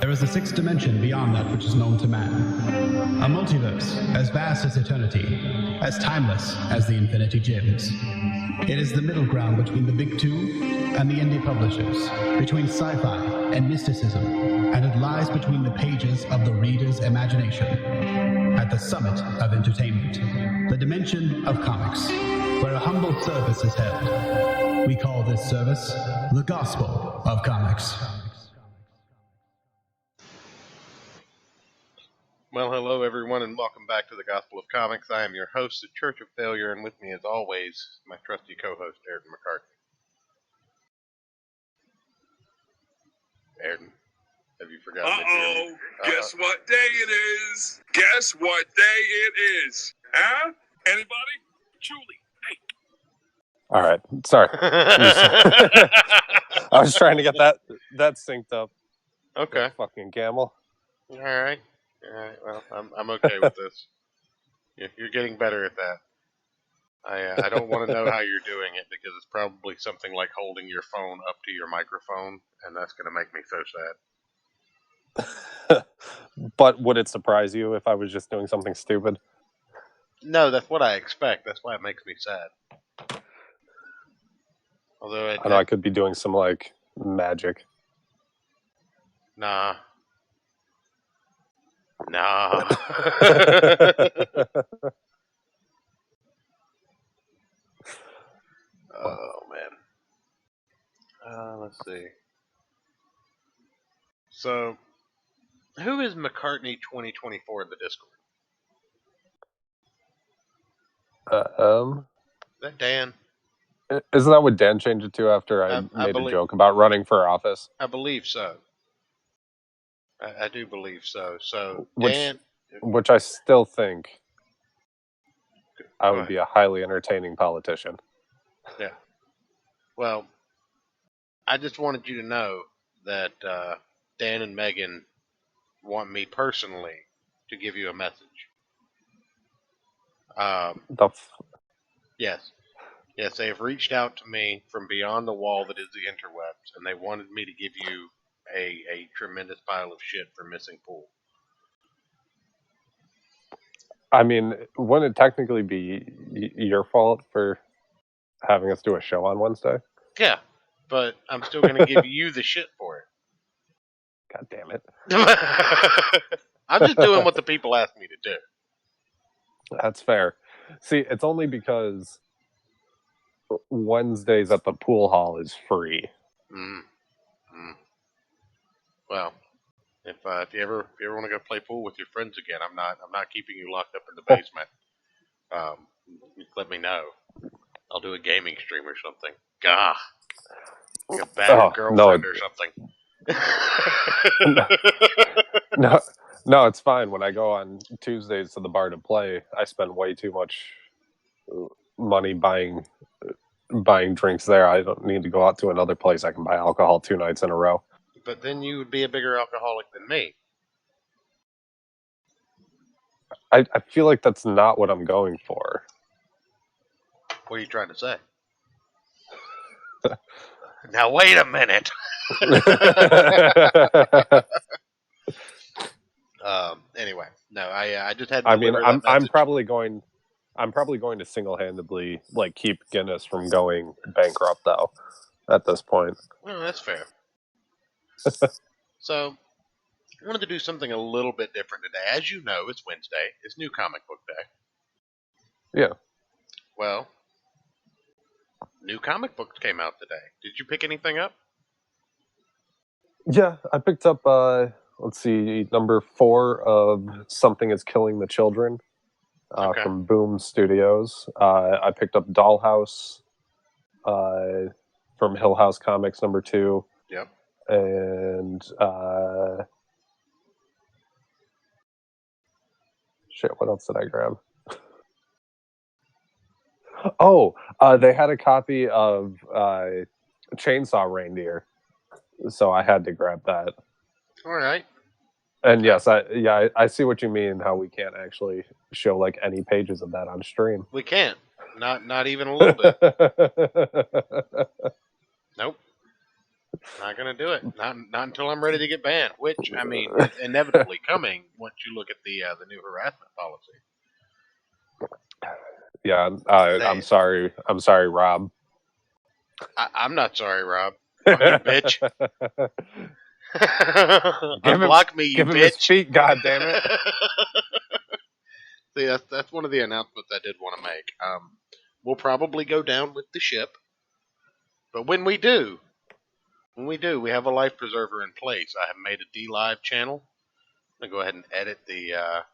There is a sixth dimension beyond that which is known to man. A multiverse as vast as eternity, as timeless as the Infinity Gems. It is the middle ground between the big two and the indie publishers, between sci-fi and mysticism, and it lies between the pages of the reader's imagination. At the summit of entertainment, the dimension of comics, where a humble service is held. We call this service the Gospel of Comics. Well, hello everyone, and welcome back to the Gospel of Comics. I am your host, the Church of Failure, and with me, as always, my trusty co-host, Ayrton McCarthy. Ayrton, have you forgotten? Uh-oh, guess what day it is? Guess what day it is? Huh? Anybody? Julie, hey. All right, sorry. I was trying to get that synced up. Okay. Fucking camel. All right. Well, I'm okay with this. You're getting better at that. I don't want to know how you're doing it because it's probably something like holding your phone up to your microphone, and that's going to make me so sad. But would it surprise you if I was just doing something stupid? No, that's what I expect. That's why it makes me sad. Although I know I could be doing some like magic. Nah. Oh, man. Let's see. So, who is McCartney 2024 in the Discord? Is that Dan? Isn't that what Dan changed it to after I made a joke about running for office? I believe so. I do believe so. So, Dan... Which I still think I would be a highly entertaining politician. Yeah. Well, I just wanted you to know that Dan and Megan want me personally to give you a message. Yes. Yes, they have reached out to me from beyond the wall that is the interwebs, and they wanted me to give you a tremendous pile of shit for missing Pool. I mean, wouldn't it technically be your fault for having us do a show on Wednesday? Yeah, but I'm still going to give you the shit for it. God damn it. I'm just doing what the people asked me to do. That's fair. See, it's only because Wednesdays at the pool hall is free. Well, if you ever want to go play pool with your friends again, I'm not keeping you locked up in the basement. Let me know. I'll do a gaming stream or something. Gah, like a bad girlfriend or something. No, it's fine. When I go on Tuesdays to the bar to play, I spend way too much money buying drinks there. I don't need to go out to another place. I can buy alcohol 2 nights in a row. But then you would be a bigger alcoholic than me. I feel like that's not what I'm going for. What are you trying to say? Now wait a minute. Anyway, no, I just had. I'm probably going to single-handedly like keep Guinness from going bankrupt though. At this point. Well, that's fair. So, I wanted to do something a little bit different today. As you know, it's Wednesday. It's New Comic Book Day. Yeah. Well, new comic books came out today. Did you pick anything up? Yeah, I picked up, let's see, number 4 of Something is Killing the Children from Boom Studios. I picked up Dollhouse from Hill House Comics, number 2. Yep. And what else did I grab? They had a copy of Chainsaw Reindeer, so I had to grab that. All right. And yes, I see what you mean. How we can't actually show like any pages of that on stream. We can't. Not even a little bit. Nope. Not gonna do it. Not until I'm ready to get banned. Which I mean is inevitably coming once you look at the new harassment policy. Yeah, I'm They, sorry. I'm sorry, Rob. I'm not sorry, Rob. Fucking bitch. Unblock me, you give him his bitch. feet, God damn it. See, that's one of the announcements I did want to make. We'll probably go down with the ship, but when we do, we have a life preserver in place. I have made a D Live channel. I'm gonna go ahead and edit the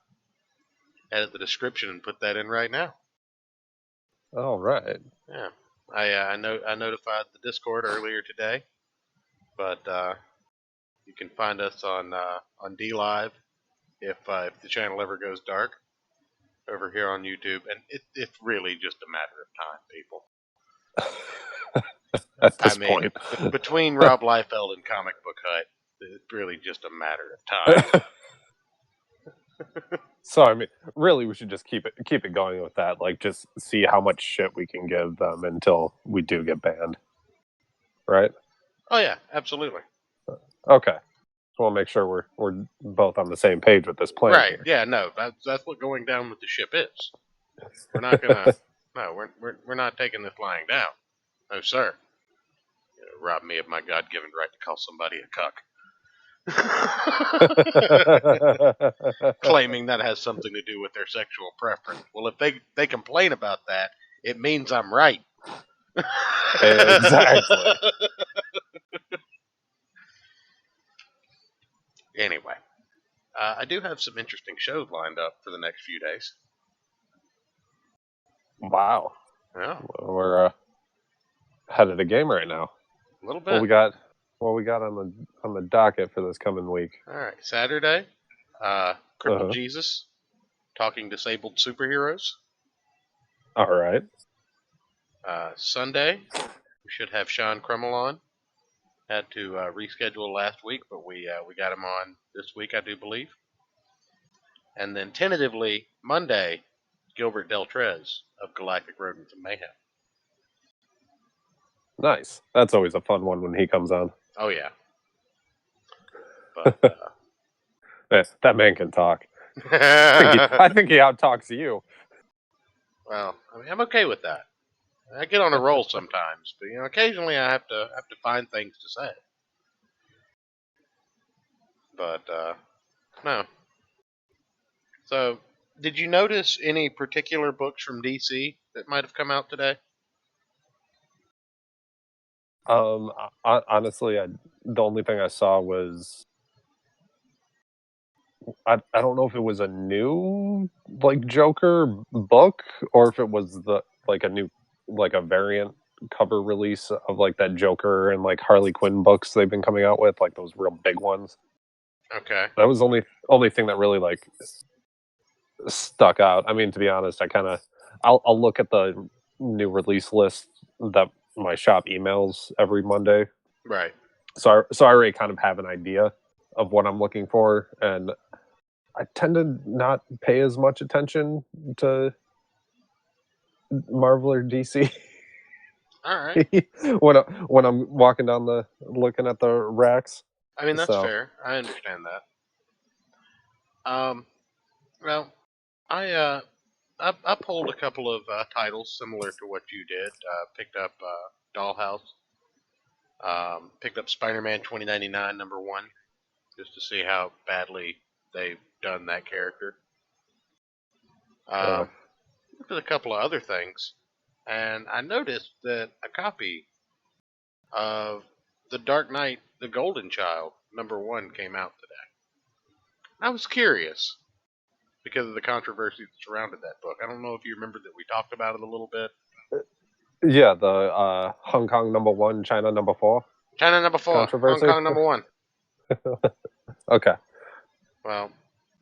description and put that in right now. All right. Yeah, I notified the Discord earlier today, but you can find us on D Live if the channel ever goes dark over here on YouTube, and it's really just a matter of time, people. At this point, between Rob Liefeld and Comic Book Hut, it's really just a matter of time. So I mean, really, we should just keep it going with that. Like, just see how much shit we can give them until we do get banned, right? Oh yeah, absolutely. Okay, so we'll make sure we're both on the same page with this plan. Right? Here. Yeah. No, that's what going down with the ship is. We're not gonna. No, we're not taking this lying down. No, sir. Rob me of my God-given right to call somebody a cuck. Claiming that has something to do with their sexual preference. Well, if they complain about that, it means I'm right. Exactly. Anyway, I do have some interesting shows lined up for the next few days. Wow. Yeah, We're ahead of the game right now. a little bit. What we got on the docket for this coming week? All right, Saturday, Crippled Jesus, talking disabled superheroes. All right. Sunday, we should have Sean Crummell on. Had to reschedule last week, but we got him on this week, I do believe. And then tentatively Monday, Gilbert Deltrez of Galactic Rodents and Mayhem. Nice. That's always a fun one when he comes on. Oh yeah. But that man can talk. I think he outtalks you. well, I mean, I'm okay with that. I get on a roll sometimes, but occasionally I have to find things to say. But no. So, did you notice any particular books from DC that might have come out today? Honestly, the only thing I saw was I don't know if it was a new like Joker book or if it was a new a variant cover release of like that Joker and like Harley Quinn books they've been coming out with, like those real big ones. Okay. That was the only thing that really like stuck out. I mean, to be honest, I'll look at the new release list that my shop emails every Monday. Right. So I already kind of have an idea of what I'm looking for, and I tend to not pay as much attention to Marvel or DC. All right. when I'm walking down looking at the racks. I mean, that's fair. I understand that. Well, I pulled a couple of titles similar to what you did. Picked up Dollhouse. Picked up Spider-Man 2099 #1, just to see how badly they've done that character. Looked at a couple of other things, and I noticed that a copy of The Dark Knight, The Golden Child #1 came out today. I was curious because of the controversy that surrounded that book. I don't know if you remember that we talked about it a little bit. Yeah, the Hong Kong #1, China #4. China #4, controversy? Hong Kong #1. Okay. Well,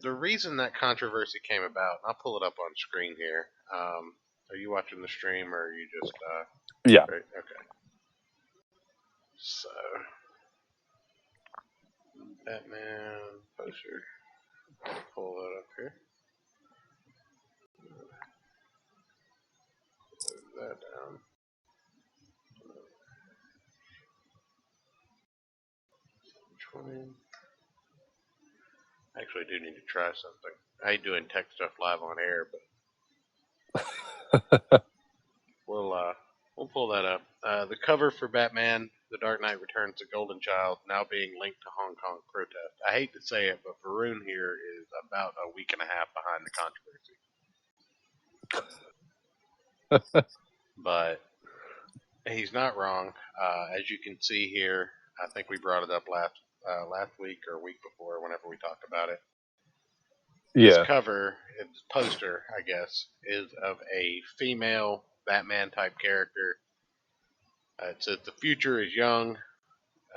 the reason that controversy came about, I'll pull it up on screen here. Are you watching the stream or are you just... Yeah. Right, okay. So... Batman poster. Pull that up here. Move that down. 20. Actually, I do need to try something. I hate doing tech stuff live on air, but we'll pull that up. The cover for Batman: The Dark Knight Returns: The Golden Child now being linked to Hong Kong protest. I hate to say it, but Varun here is about a week and a half behind the controversy. But he's not wrong. As you can see here, I think we brought it up last week or week before, whenever we talked about it. This cover, its poster, I guess, is of a female Batman type character. It says the future is young,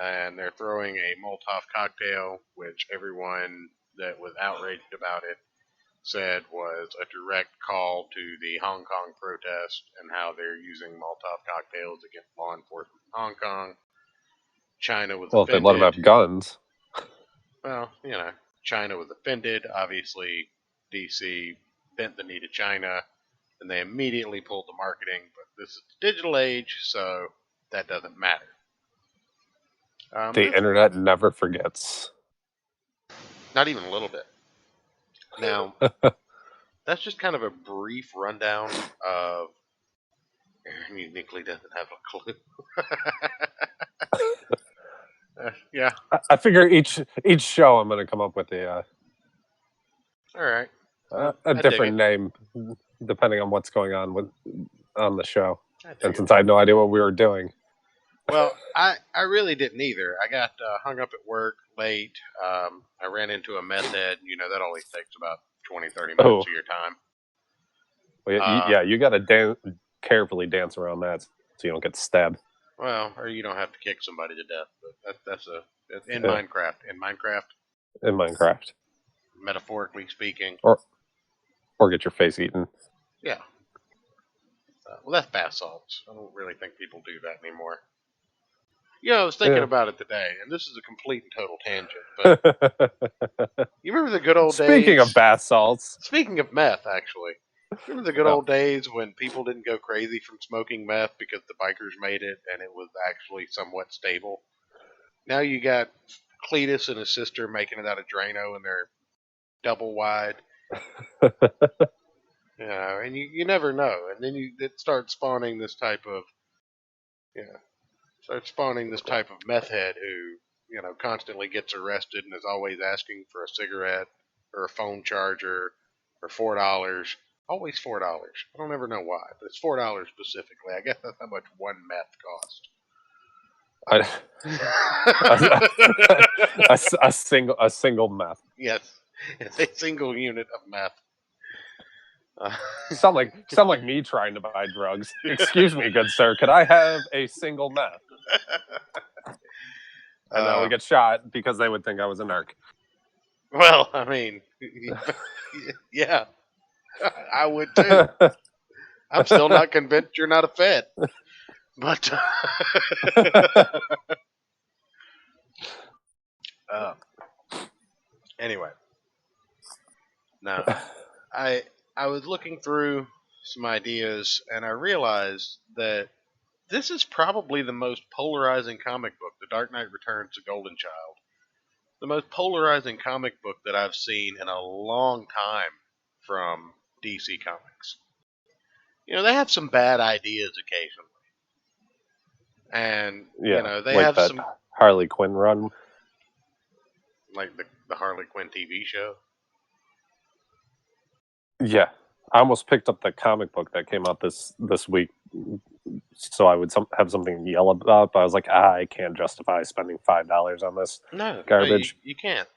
and they're throwing a Molotov cocktail, which everyone that was outraged about it said was a direct call to the Hong Kong protest and how they're using Molotov cocktails against law enforcement in Hong Kong. China was offended. If they let them have guns. Well, China was offended. Obviously, DC bent the knee to China, and they immediately pulled the marketing. But this is the digital age, so that doesn't matter. The internet never forgets. Not even a little bit. Now, that's just kind of a brief rundown of. Uniquely doesn't have a clue. Yeah. I figure each show I'm going to come up with all right. A different name depending on what's going on on the show. And since I had no idea what we were doing. Well, I really didn't either. I got hung up at work late. I ran into a meth head. That always takes about 20, 30 minutes of your time. Well, you got to carefully dance around that so you don't get stabbed. Well, or you don't have to kick somebody to death. But that's in Minecraft. In Minecraft, metaphorically speaking, or get your face eaten. Yeah. Well, that's bath salts. I don't really think people do that anymore. I was thinking about it today, and this is a complete and total tangent. But you remember the good old days? Speaking of bath salts. Speaking of meth, actually. Remember the good old days when people didn't go crazy from smoking meth because the bikers made it and it was actually somewhat stable? Now you got Cletus and his sister making it out of Drano, and they're double wide. And you never know. And then it starts spawning this type of meth head who, constantly gets arrested and is always asking for a cigarette or a phone charger or $4. Always $4. I don't ever know why, but it's $4 specifically. I guess that's how much one meth cost. A single meth. Yes, it's a single unit of meth. Sound like me trying to buy drugs. Excuse me, good sir. Could I have a single meth? And I would get shot because they would think I was a narc. Well, I mean, yeah, I would too. I'm still not convinced you're not a Fed. But anyway, no, I was looking through some ideas, and I realized that this is probably the most polarizing comic book, The Dark Knight Returns: The Golden Child. The most polarizing comic book that I've seen in a long time from DC Comics. They have some bad ideas occasionally. And, they like have that some... Harley Quinn run. Like the Harley Quinn TV show? Yeah. I almost picked up the comic book that came out this week so I would have something to yell about, but I was like, I can't justify spending $5 on this garbage. No, you can't.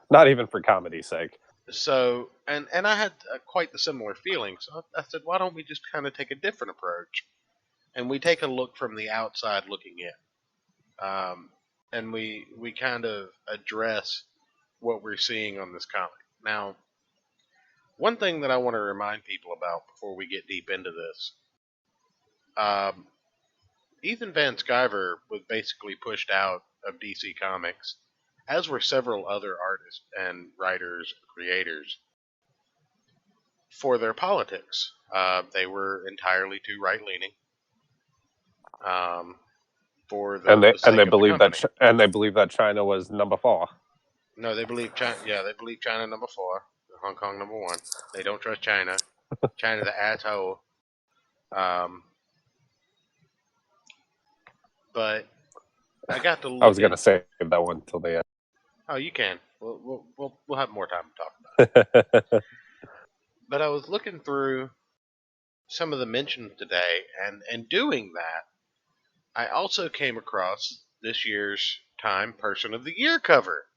Not even for comedy's sake. So, and I had quite the similar feeling. So I said, why don't we just kind of take a different approach, and we take a look from the outside looking in, and we kind of address what we're seeing on this comic. Now, one thing that I want to remind people about before we get deep into this, Ethan Van Sciver was basically pushed out of DC Comics, as were several other artists and writers, creators, for their politics. They were entirely too right-leaning. for the sake they of the believe company. they believe that China was number 4. No, they believe China. Yeah, they believe China number 4, Hong Kong number 1. They don't trust China. China's an asshole. But I got to look. I was gonna say that one till the end. Oh, you can. We'll have more time to talk about it. But I was looking through some of the mentions today, and doing that, I also came across this year's Time Person of the Year cover.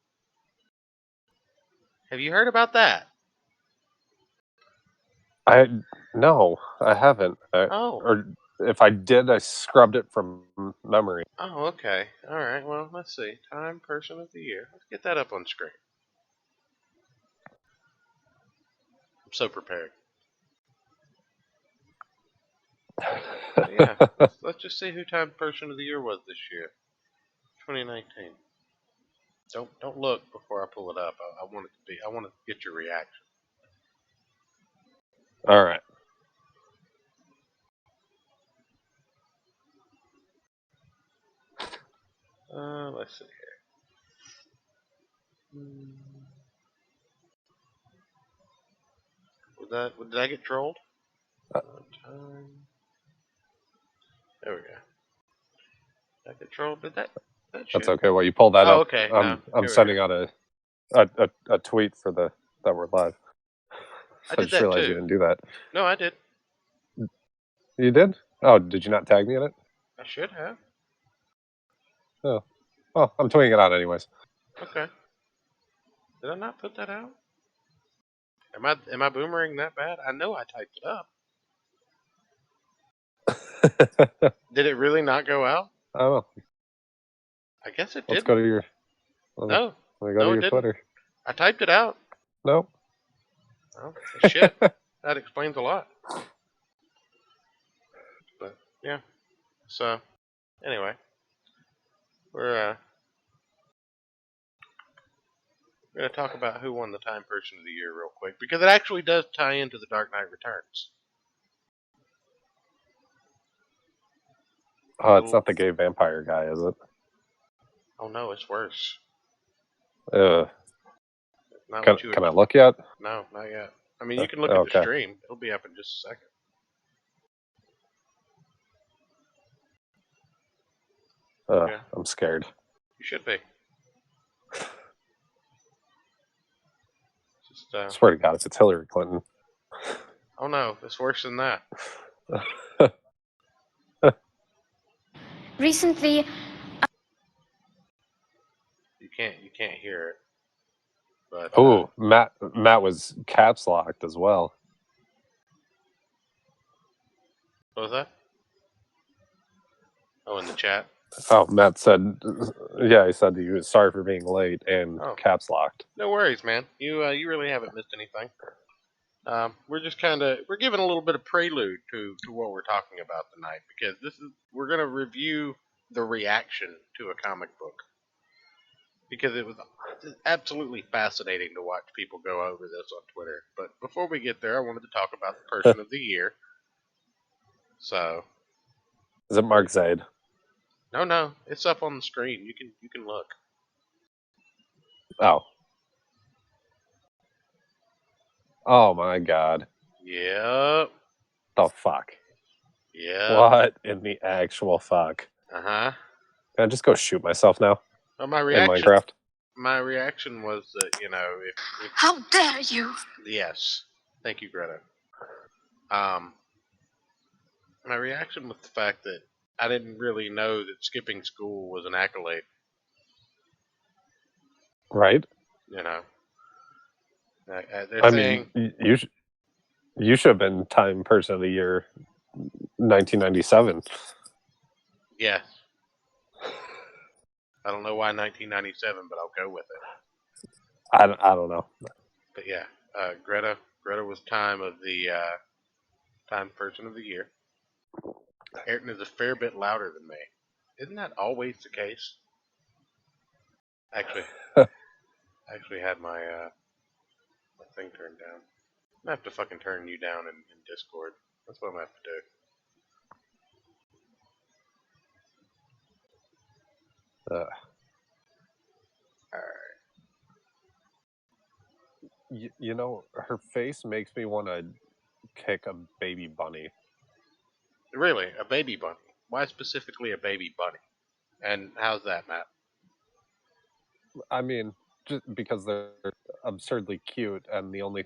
Have you heard about that? No, I haven't. Oh. Or if I did, I scrubbed it from memory. Oh, okay. All right. Well, let's see. Time Person of the Year. Let's get that up on screen. I'm so prepared. Yeah. Let's just see who Time Person of the Year was this year, 2019. Don't look before I pull it up. I want it to be. I want to get your reaction. All right. Let's see here. Did I get trolled? Time. There we go. Did I get trolled? Did that? That's okay. Well, you pulled that up. Okay. I'm sending out a tweet for that we're live. I did just that realized too. you didn't do that. No, I did. You did? Oh, did you not tag me in it? I should have. Oh, well, I'm tweeting it out anyways. Okay. Did I not put that out? Am I boomerang that bad? I know I typed it up. Did it really not go out? I don't know. I guess it did. Let's go to your. No. Let me go to your Twitter. I typed it out. Nope. Oh, shit. That explains a lot. But yeah. So anyway, we're going to talk about who won the Time Person of the Year real quick, because it actually does tie into The Dark Knight Returns. Oh, it's not the gay vampire guy, is it? Oh no, it's worse. Can I look yet? No, not yet. I mean, you can look at the stream. It'll be up in just a second. Okay. I'm scared. You should be. I swear to God, if it's Hillary Clinton. Oh no, it's worse than that. Recently, You can't hear it. But Matt was caps locked as well. What was that? Oh, in the chat. Oh, Matt said, yeah, he said he was sorry for being late and caps locked. No worries, man. You really haven't missed anything. We're just we're giving a little bit of prelude to what we're talking about tonight, because we're gonna review the reaction to a comic book, because it was absolutely fascinating to watch people go over this on Twitter. But before we get there, I wanted to talk about the Person of the Year. So, is it Mark Zaid? No, it's up on the screen. You can look. Oh my God. Yep. The fuck. Yeah. What in the actual fuck? Uh-huh. Can I just go shoot myself now? Well, my reaction. In Minecraft. My reaction was that, if how dare you? Yes. Thank you, Greta. My reaction was the fact that I didn't really know that skipping school was an accolade. Right. They're saying, you should have been Time Person of the Year 1997. Yes. I don't know why 1997, but I'll go with it. I don't know. But yeah, Greta was Time Person of the Year. Ayrton is a fair bit louder than me. Isn't that always the case? Actually, I actually had my thing turned down. I'm gonna have to fucking turn you down in Discord. That's what I'm gonna have to do. Uh, Alright. you know, her face makes me want to kick a baby bunny. Really, a baby bunny? Why specifically a baby bunny? And how's that, Matt? I mean, just because they're absurdly cute, and the only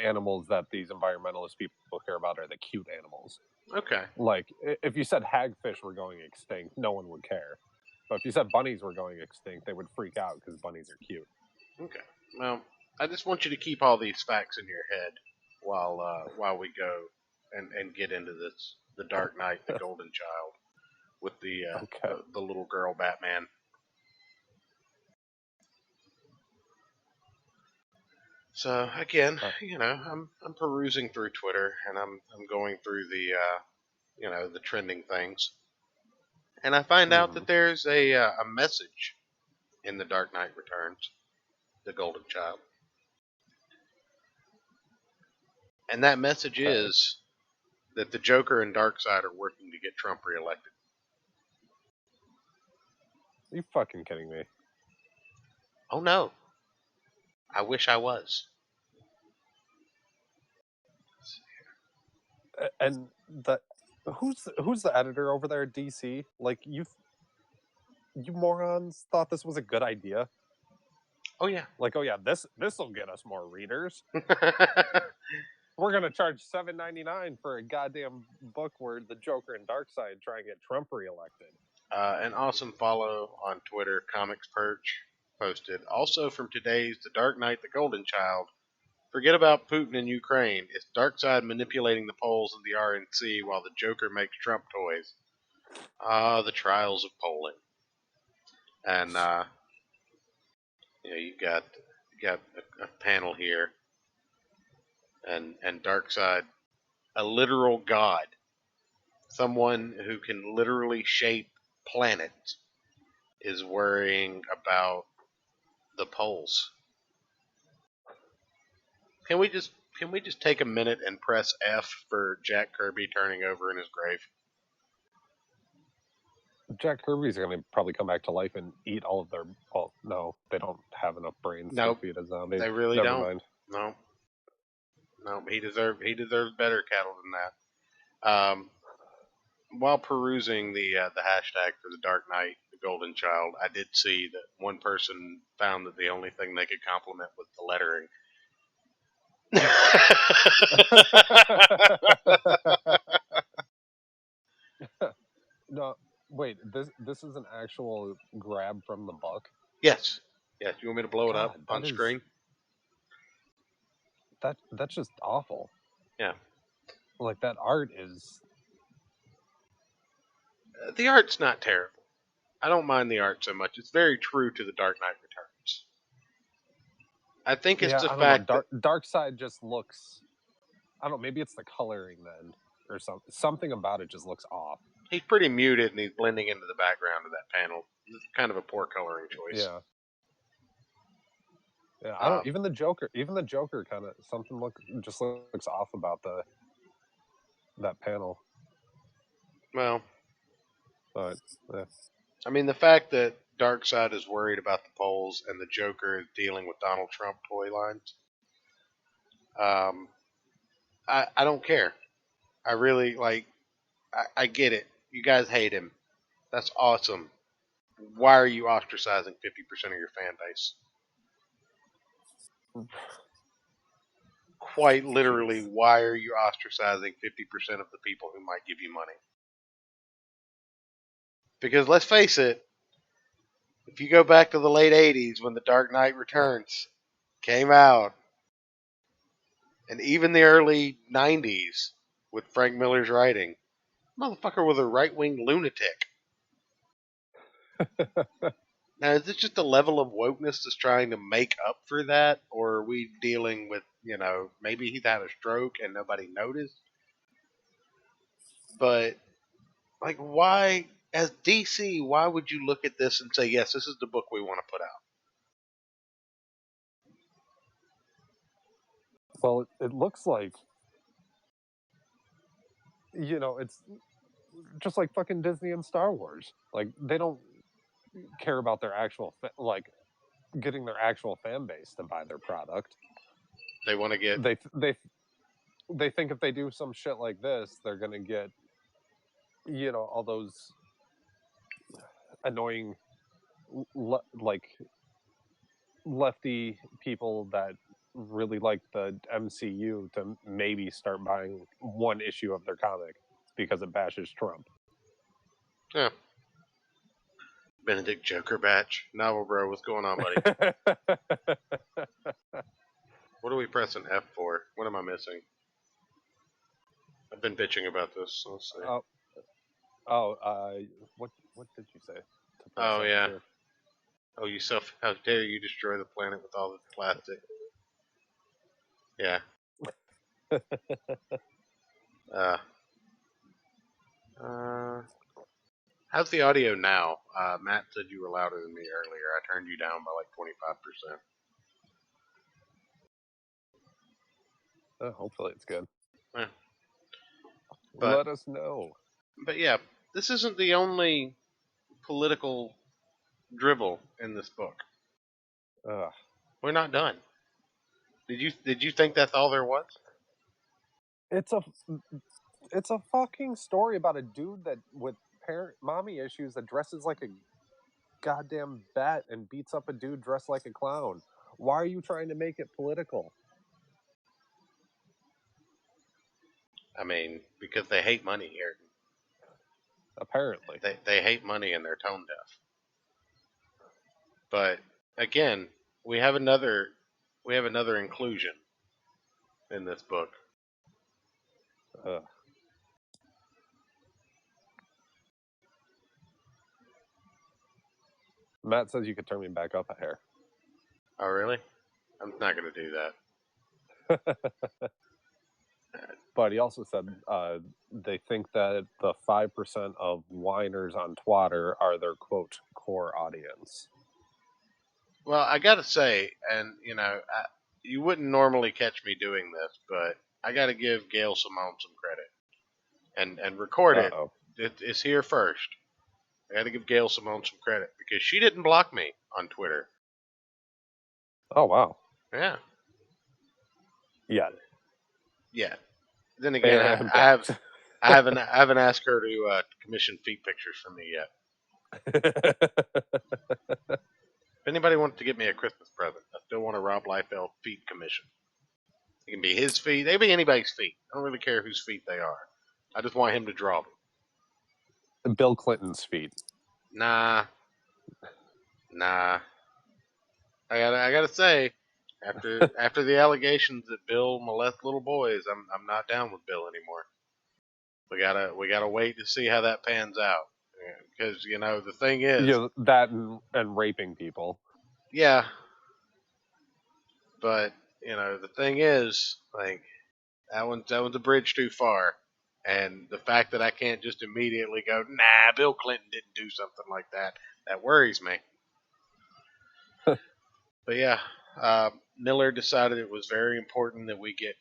animals that these environmentalist people care about are the cute animals. Okay. Like, if you said hagfish were going extinct, no one would care. But if you said bunnies were going extinct, they would freak out because bunnies are cute. Okay. Well, I just want you to keep all these facts in your head while we go and get into this, the Dark Knight, the Golden Child, with Okay. the little girl Batman. So again, I'm perusing through Twitter, and I'm going through the trending things, and I find out that there's a message in the Dark Knight Returns, the Golden Child, and that message is that the Joker and Darkseid are working to get Trump reelected. Are you fucking kidding me? Oh no, I wish I was. And who's the editor over there at DC? Like, you morons thought this was a good idea? Oh yeah. Like, oh yeah, this will get us more readers. We're gonna charge $7.99 for a goddamn book where the Joker and Darkseid try and get Trump reelected. An awesome follow on Twitter, Comics Perch, posted. Also from today's The Dark Knight, the Golden Child. Forget about Putin and Ukraine. It's Darkseid manipulating the polls in the RNC while the Joker makes Trump toys. The trials of polling. And you got a panel here, and Darkseid, a literal god, someone who can literally shape planets, is worrying about the polls. Can we just take a minute and press F for Jack Kirby turning over in his grave? Jack Kirby's going to probably come back to life and eat all of their... Well, no, they don't have enough brains to feed a zombie. They really Never don't. Mind. No, he deserves better cattle than that. While perusing the hashtag for the Dark Knight, the Golden Child, I did see that one person found that the only thing they could compliment was the lettering. No, wait. This is an actual grab from the book. Yes. Yes. You want me to blow it up God, on screen? That's just awful. Yeah. Like, that art is... The art's not terrible. I don't mind the art so much. It's very true to the Dark Knight Returns. I think it's the fact that Darkseid just looks... I don't know, maybe it's the coloring then, or something about it just looks off. he's pretty muted and he's blending into the background of that panel. It's kind of a poor coloring choice. Yeah. Yeah, I don't. Even the Joker kind of something looks off about that panel. Well, but yeah. I mean, the fact that Darkseid is worried about the polls and the Joker is dealing with Donald Trump toy lines. I don't care. I really I get it. You guys hate him. That's awesome. Why are you ostracizing 50% of your fan base? Quite literally, why are you ostracizing 50% of the people who might give you money? Because let's face it, if you go back to the late 80s when The Dark Knight Returns came out, and even the early 90s with Frank Miller's writing, motherfucker was a right-wing lunatic. Now, is this just a level of wokeness that's trying to make up for that? Or are we dealing with, maybe he's had a stroke and nobody noticed? But, why, as DC, why would you look at this and say, yes, this is the book we want to put out? Well, it looks like, it's just like fucking Disney and Star Wars. Like, they don't care about their actual getting their actual fan base to buy their product. They want to get They think if they do some shit like this, they're gonna get all those annoying lefty people that really like the MCU to maybe start buying one issue of their comic because it bashes Trump. yeah. Benedict Joker batch. Novel bro, what's going on, buddy? What are we pressing F for? What am I missing? I've been bitching about this. Let's see. What did you say? Oh yeah. Oh, how dare you destroy the planet with all the plastic? Yeah. How's the audio now? Matt said you were louder than me earlier. I turned you down by like 25%. Hopefully it's good. Yeah. Let us know. But yeah, this isn't the only political drivel in this book. We're not done. Did you think that's all there was? It's a fucking story about a dude that with mommy issues that dresses like a goddamn bat and beats up a dude dressed like a clown. Why are you trying to make it political? I mean, because they hate money here. Apparently. They hate money and they're tone deaf. But again, we have another inclusion in this book. Matt says you could turn me back up a hair. Oh, really? I'm not going to do that. But he also said they think that the 5% of whiners on Twitter are their, quote, core audience. Well, I got to say, and, you wouldn't normally catch me doing this, but I got to give Gail Simone some credit. And record Uh-oh. It's here first. I got to give Gail Simone some credit because she didn't block me on Twitter. Oh, wow. Yeah. Yeah. Then again, I haven't asked her to commission feet pictures for me yet. If anybody wants to get me a Christmas present, I still want a Rob Liefeld feet commission. It can be his feet. They can be anybody's feet. I don't really care whose feet they are. I just want him to draw them. Bill Clinton's feet. Nah. I gotta say, after the allegations that Bill molests little boys, I'm not down with Bill anymore. We gotta wait to see how that pans out. Because the thing is, that and raping people. Yeah, but the thing is, like that one's a bridge too far, and the fact that I can't just immediately go, nah, Bill Clinton didn't do something like that, that worries me. But yeah, Miller decided it was very important that we get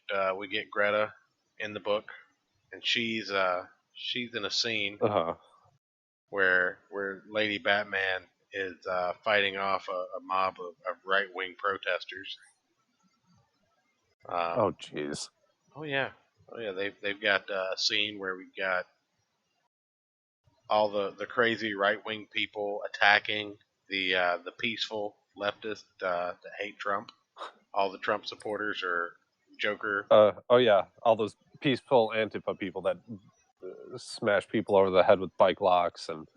Greta in the book, and she's in a scene where Lady Batman is fighting off a mob of right-wing protesters. Oh jeez. Oh yeah. They've got a scene where we've got all the crazy right-wing people attacking the peaceful leftists that hate Trump. All the Trump supporters are Joker. Oh yeah, all those peaceful Antifa people that smash people over the head with bike locks and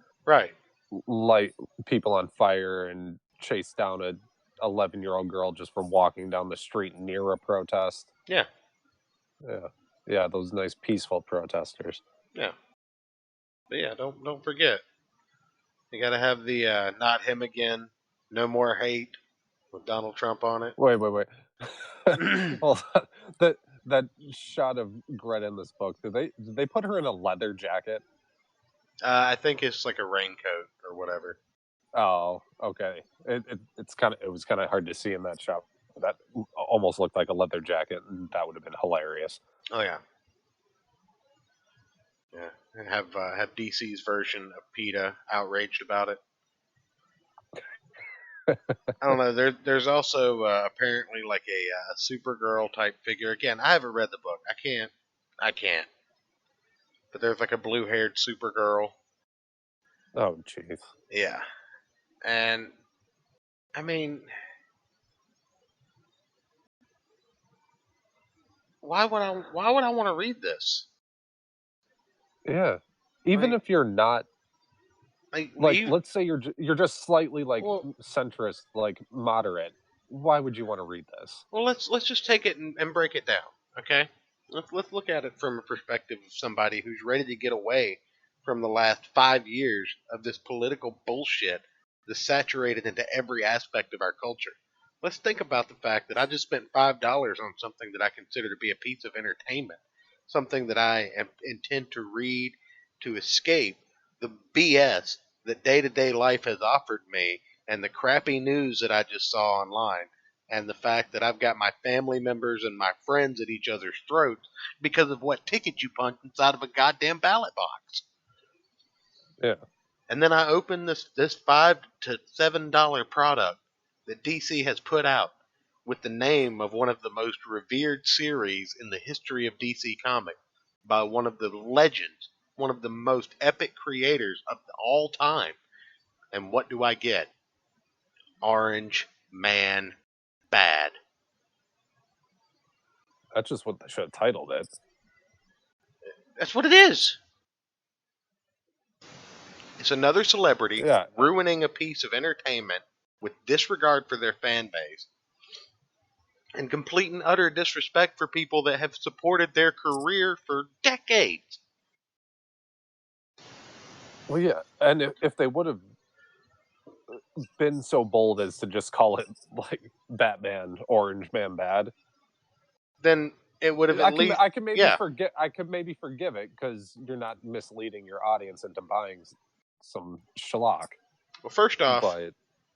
light people on fire and chase down a 11-year-old girl just for walking down the street near a protest. Yeah, those nice peaceful protesters. Yeah, but yeah, don't forget, you got to have the not him again, no more hate with Donald Trump on it. Wait. Well, that shot of Greta in this book, did they put her in a leather jacket? I think it's like a raincoat or whatever. Oh, okay. It was kind of hard to see in that shot. That almost looked like a leather jacket, and that would have been hilarious. Oh yeah, and have DC's version of PETA outraged about it. I don't know. There's also apparently like a Supergirl type figure. Again, I haven't read the book. I can't. But there's like a blue-haired Supergirl. Oh, jeez. Yeah, and I mean, why would I want to read this? Yeah. Even Like, if you're not like, you, let's say you're just slightly like well, centrist, like moderate. Why would you want to read this? well, let's just take it and break it down, okay? Let's look at it from a perspective of somebody who's ready to get away from the last 5 years of this political bullshit that's saturated into every aspect of our culture. Let's think about the fact that I just spent $5 on something that I consider to be a piece of entertainment, something that intend to read to escape the BS that day to day life has offered me and the crappy news that I just saw online and the fact that I've got my family members and my friends at each other's throats because of what ticket you punch inside of a goddamn ballot box. Yeah. And then I open this $5 to $7 product that DC has put out with the name of one of the most revered series in the history of DC Comics by one of the legends, one of the most epic creators of all time. And what do I get? Orange Man Bad. That's just what they should have titled it. That's what it is. It's another celebrity Yeah. ruining a piece of entertainment with disregard for their fan base and complete and utter disrespect for people that have supported their career for decades. Well, yeah. And if they would have been so bold as to just call it like Batman Orange Man Bad, Then it would have at least I can maybe yeah. forgive it because you're not misleading your audience into buying some schlock. Well, first off, But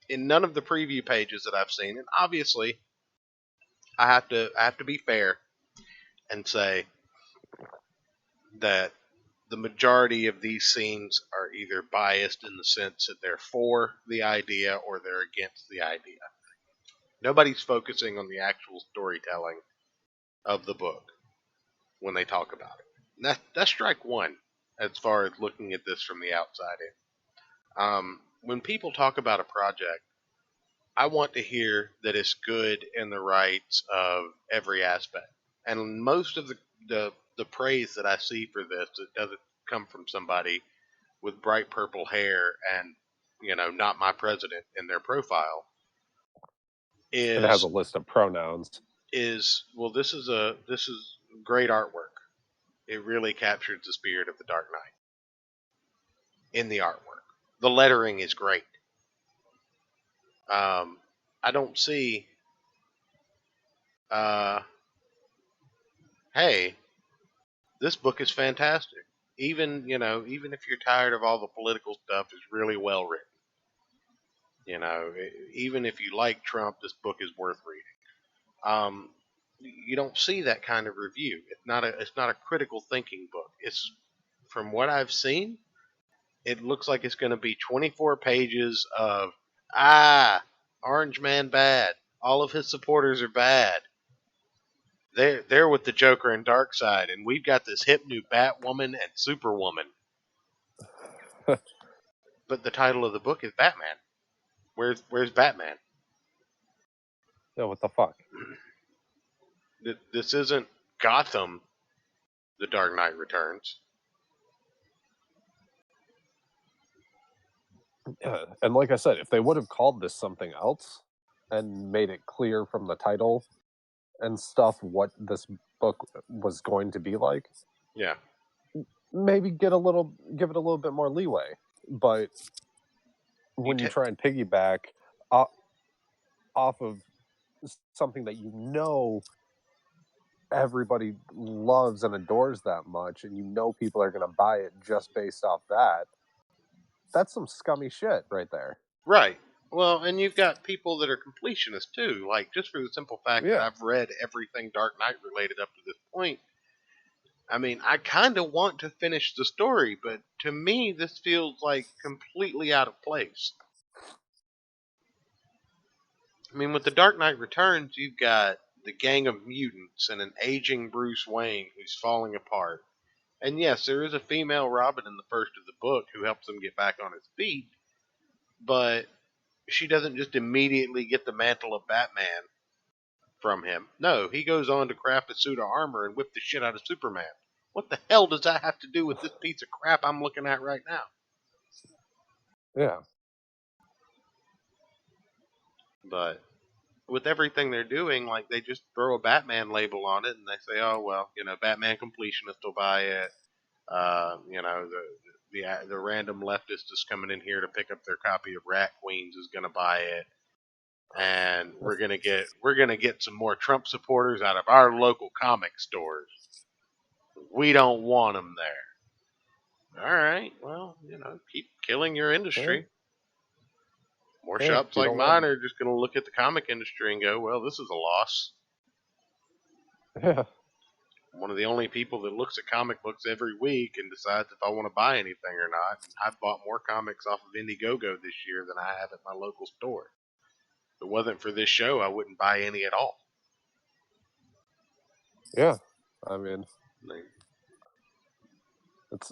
in none of the preview pages that I've seen, and obviously I have to be fair and say that the majority of these scenes are either biased in the sense that they're for the idea or they're against the idea. Nobody's focusing on the actual storytelling of the book when they talk about it. That's strike one as far as looking at this from the outside in. When people talk about a project, I want to hear that it's good in the rights of every aspect. And most of the praise that I see for this, it doesn't come from somebody with bright purple hair and not my president in their profile. it has a Is list of pronouns. well, this is great artwork. It really captures the spirit of the Dark Knight in the artwork. The lettering is great. I don't see. Hey, this book is fantastic. Even if you're tired of all the political stuff, it's really well written. Even if you like Trump, this book is worth reading. You don't see that kind of review. It's not a critical thinking book. It's from what I've seen, it looks like it's going to be 24 pages of Orange Man bad. All of his supporters are bad. They're with the Joker and Darkseid, and we've got this hip new Batwoman and Superwoman. But the title of the book is Batman. Where's Batman? Yeah, what the fuck? This isn't Gotham. The Dark Knight Returns. Yeah. And like I said, if they would have called this something else and made it clear from the title and stuff what this book was going to be like, Yeah, maybe give it a little bit more leeway. But when you try and piggyback off of something that everybody loves and adores that much, and people are going to buy it just based off that, that's some scummy shit right there. right. Well, and you've got people that are completionists too. Like, just for the simple fact that I've read everything Dark Knight related up to this point. I mean, I kind of want to finish the story, but to me, this feels like completely out of place. I mean, with The Dark Knight Returns, you've got the gang of mutants and an aging Bruce Wayne who's falling apart. And yes, there is a female Robin in the first of the book who helps him get back on his feet, but she doesn't just immediately get the mantle of Batman from him. No, he goes on to craft a suit of armor and whip the shit out of Superman. What the hell does that have to do with this piece of crap I'm looking at right now? Yeah. But with everything they're doing, like, they just throw a Batman label on it and they say, oh, well, Batman completionist will buy it. The random leftist is coming in here to pick up their copy of Rat Queens is going to buy it. And we're gonna get some more Trump supporters out of our local comic stores. We don't want them there. All right, well, keep killing your industry. More shops like mine are just gonna look at the comic industry and go, well, this is a loss. Yeah. I'm one of the only people that looks at comic books every week and decides if I want to buy anything or not. And I've bought more comics off of Indiegogo this year than I have at my local store. If it wasn't for this show, I wouldn't buy any at all. Yeah, I mean, it's.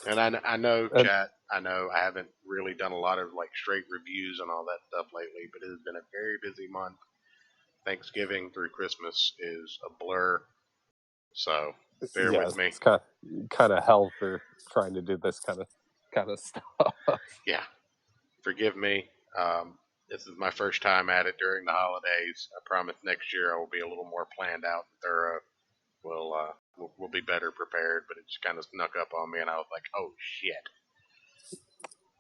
And I know, chat. I know I haven't really done a lot of straight reviews and all that stuff lately, but it has been a very busy month. Thanksgiving through Christmas is a blur, so bear with me. It's kind of hell for trying to do this kind of stuff. Yeah, forgive me. This is my first time at it during the holidays. I promise next year I will be a little more planned out and thorough. We'll be better prepared, but it just kind of snuck up on me, and I was like, oh shit.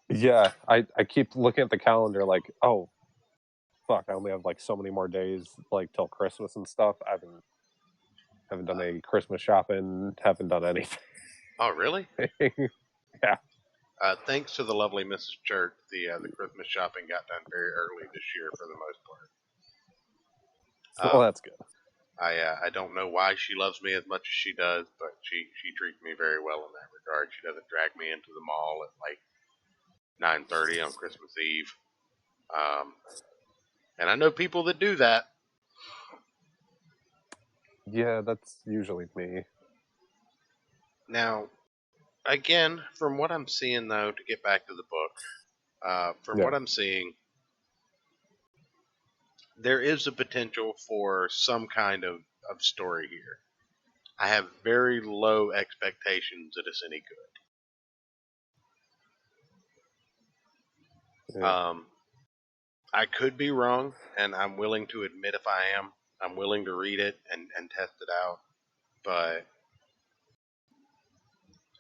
Yeah, I keep looking at the calendar like, oh, fuck, I only have so many more days till Christmas and stuff. I haven't done any Christmas shopping, haven't done anything. Oh, really? Yeah. Thanks to the lovely Mrs. Church, the Christmas shopping got done very early this year for the most part. Well, that's good. I don't know why she loves me as much as she does, but she treats me very well in that regard. She doesn't drag me into the mall at 9:30 on Christmas Eve. And I know people that do that. Yeah, that's usually me. Now, again, from what I'm seeing, though, to get back to the book, what I'm seeing, there is a potential for some kind of story here. I have very low expectations that it's any good. Yeah. I could be wrong, and I'm willing to admit if I am. I'm willing to read it and test it out. But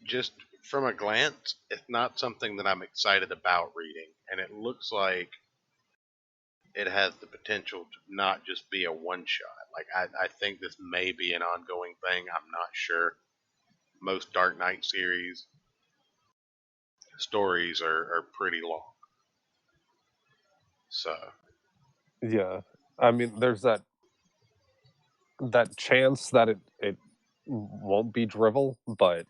just from a glance, it's not something that I'm excited about reading. And it looks like it has the potential to not just be a one-shot. I think this may be an ongoing thing. I'm not sure. Most Dark Knight series stories are pretty long. So. Yeah. I mean, there's that chance that it won't be drivel, but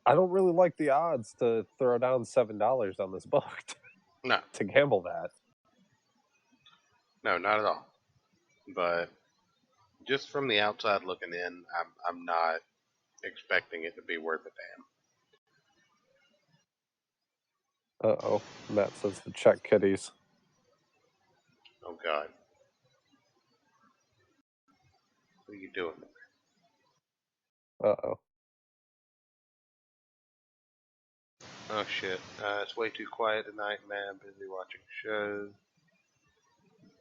I don't really like the odds to throw down $7 on this book. No. To gamble that. No, not at all. But just from the outside looking in, I'm not expecting it to be worth a damn. Uh-oh. Matt says to check kitties. Oh, God. What are you doing? Uh-oh. Oh, shit. It's way too quiet tonight, man. I'm busy watching shows.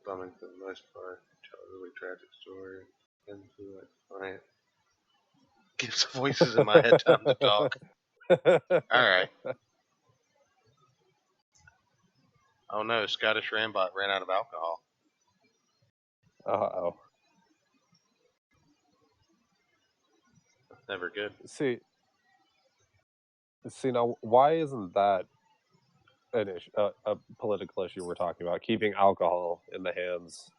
Bumming for the most part. Tell a really tragic story. Into it. Quiet. Gives the voices in my head time to talk. Alright. Oh, no. Scottish Rambot ran out of alcohol. Uh-oh. That's never good. See, now, why isn't that an issue, a political issue we're talking about? Keeping alcohol in the hands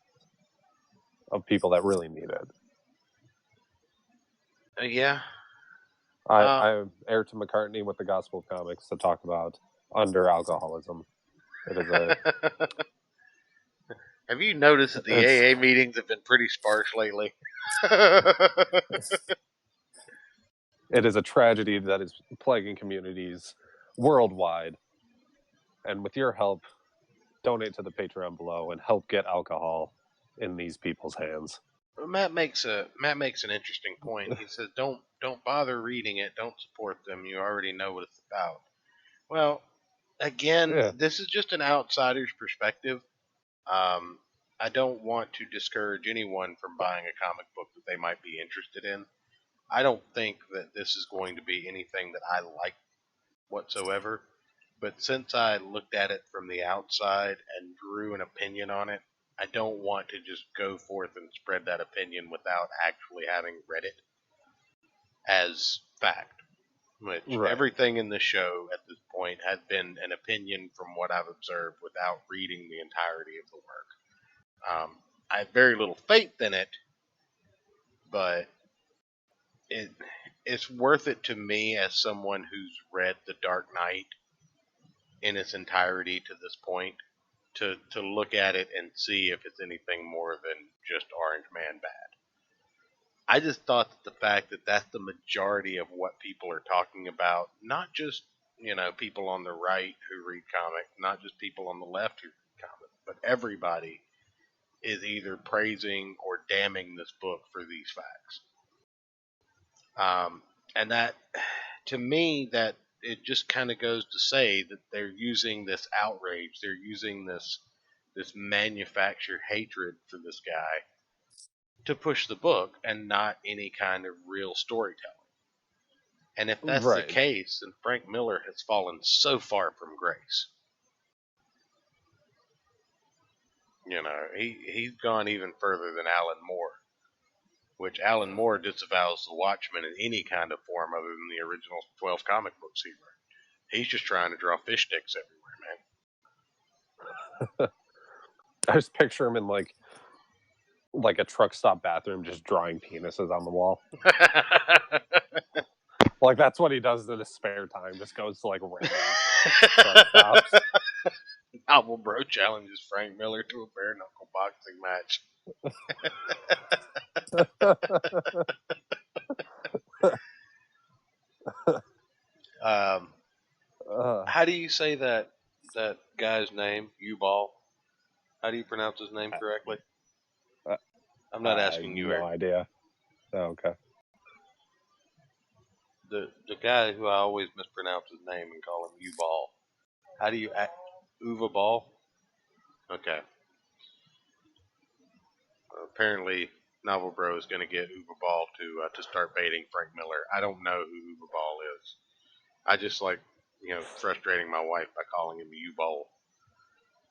of people that really need it. Yeah. I'm Ayrton McCartney with the Gospel Comics to talk about under alcoholism. It is a. Have you noticed that the It's AA meetings have been pretty sparse lately? it is a tragedy that is plaguing communities worldwide. And with your help, donate to the Patreon below and help get alcohol in these people's hands. Matt makes an interesting point. He says, "Don't bother reading it. Don't support them. You already know what it's about." Well, again, Yeah. this is just an outsider's perspective. I don't want to discourage anyone from buying a comic book that they might be interested in. I don't think that this is going to be anything that I like whatsoever. But since I looked at it from the outside and drew an opinion on it, I don't want to just go forth and spread that opinion without actually having read it as fact. Which Right. everything in the show at this point has been an opinion from what I've observed without reading the entirety of the work. I have very little faith in it, but it's worth it to me as someone who's read The Dark Knight in its entirety to this point to look at it and see if it's anything more than just Orange Man bad. I just thought that the fact that that's the majority of what people are talking about, not just people on the right who read comics, not just people on the left who read comics, but everybody is either praising or damning this book for these facts. And that, to me, that it just kind of goes to say that they're using this outrage, they're using this manufactured hatred for this guy to push the book and not any kind of real storytelling. And if that's the Right. case, then Frank Miller has fallen so far from grace. He's gone even further than Alan Moore, which Alan Moore disavows the Watchmen in any kind of form other than the original 12 comic books he wrote. He's just trying to draw fish sticks everywhere, man. I just picture him in like a truck stop bathroom, just drawing penises on the wall. Like that's what he does in his spare time. Just goes to like random truck stops. Novel Bro challenges Frank Miller to a bare knuckle boxing match. How do you say that guy's name? U-Ball. How do you pronounce his name correctly? I'm not asking you. No idea. Oh, okay. The guy who I always mispronounce his name and call him U-Ball. How do you Uva Ball? Okay. Apparently, Novel Bro is going to get Uva Ball to start baiting Frank Miller. I don't know who Uva Ball is. I just like frustrating my wife by calling him U-Ball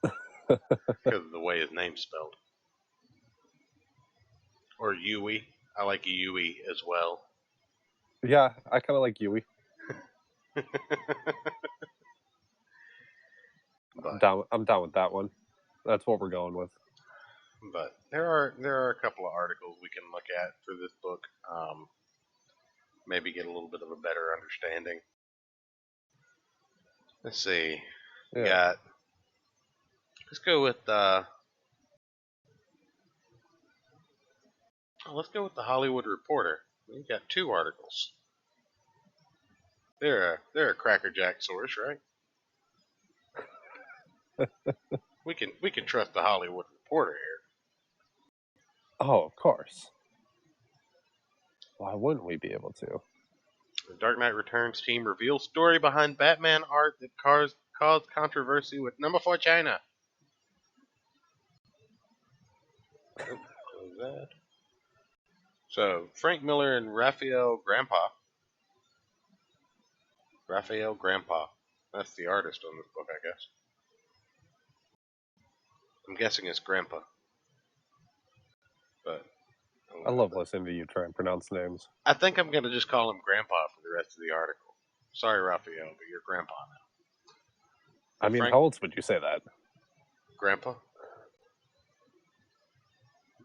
because of the way his name's spelled. Or Yui. I like Yui as well. Yeah, I kind of like Yui. I'm down with that one. That's what we're going with. But there are a couple of articles we can look at for this book. Maybe get a little bit of a better understanding. Let's see. Yeah. Let's go with the Hollywood Reporter. We got 2 articles. They're a crackerjack source, right? we can trust the Hollywood Reporter here. Oh, of course. Why wouldn't we be able to? The Dark Knight Returns team reveals story behind Batman art that caused controversy with number 4 China. What was that? So, Frank Miller and Raphael Grandpa. That's the artist on this book, I guess. I'm guessing it's Grandpa. But I love listening to you try and pronounce names. I think I'm going to just call him Grandpa for the rest of the article. Sorry, Raphael, but you're Grandpa now. I mean, Frank, how else would you say that? Grandpa?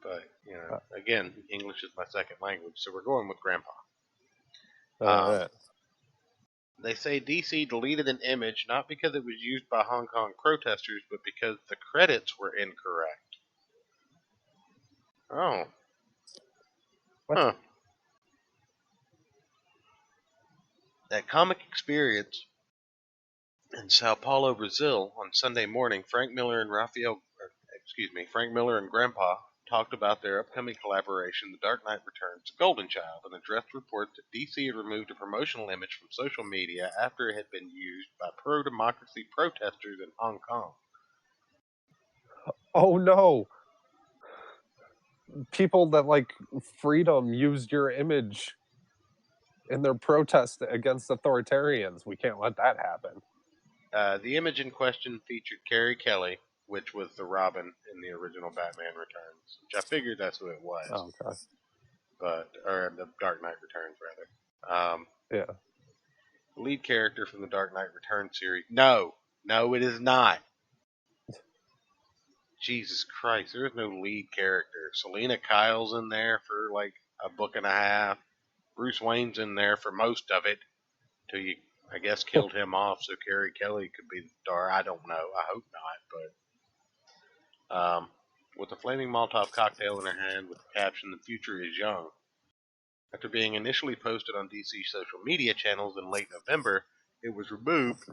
But, again, English is my second language, so we're going with Grandpa. Right. They say DC deleted an image not because it was used by Hong Kong protesters, but because the credits were incorrect. Oh. What? Huh. At Comic Experience in Sao Paulo, Brazil, on Sunday morning, Frank Miller and Grandpa talked about their upcoming collaboration, The Dark Knight Returns, Golden Child, and addressed reports that DC had removed a promotional image from social media after it had been used by pro-democracy protesters in Hong Kong. Oh no! People that like freedom used your image in their protest against authoritarians. We can't let that happen. The image in question featured Carrie Kelly, which was the Robin in the original Batman Returns, which I figured that's who it was. Oh, okay. Or the Dark Knight Returns, rather. Yeah. The lead character from the Dark Knight Returns series. No, it is not. Jesus Christ, there is no lead character. Selena Kyle's in there for like a book and a half. Bruce Wayne's in there for most of it. Till you, I guess, killed him off so Carrie Kelly could be the star. I don't know. I hope not. But with a flaming Molotov cocktail in her hand with the caption, "The future is young." After being initially posted on DC's social media channels in late November, it was removed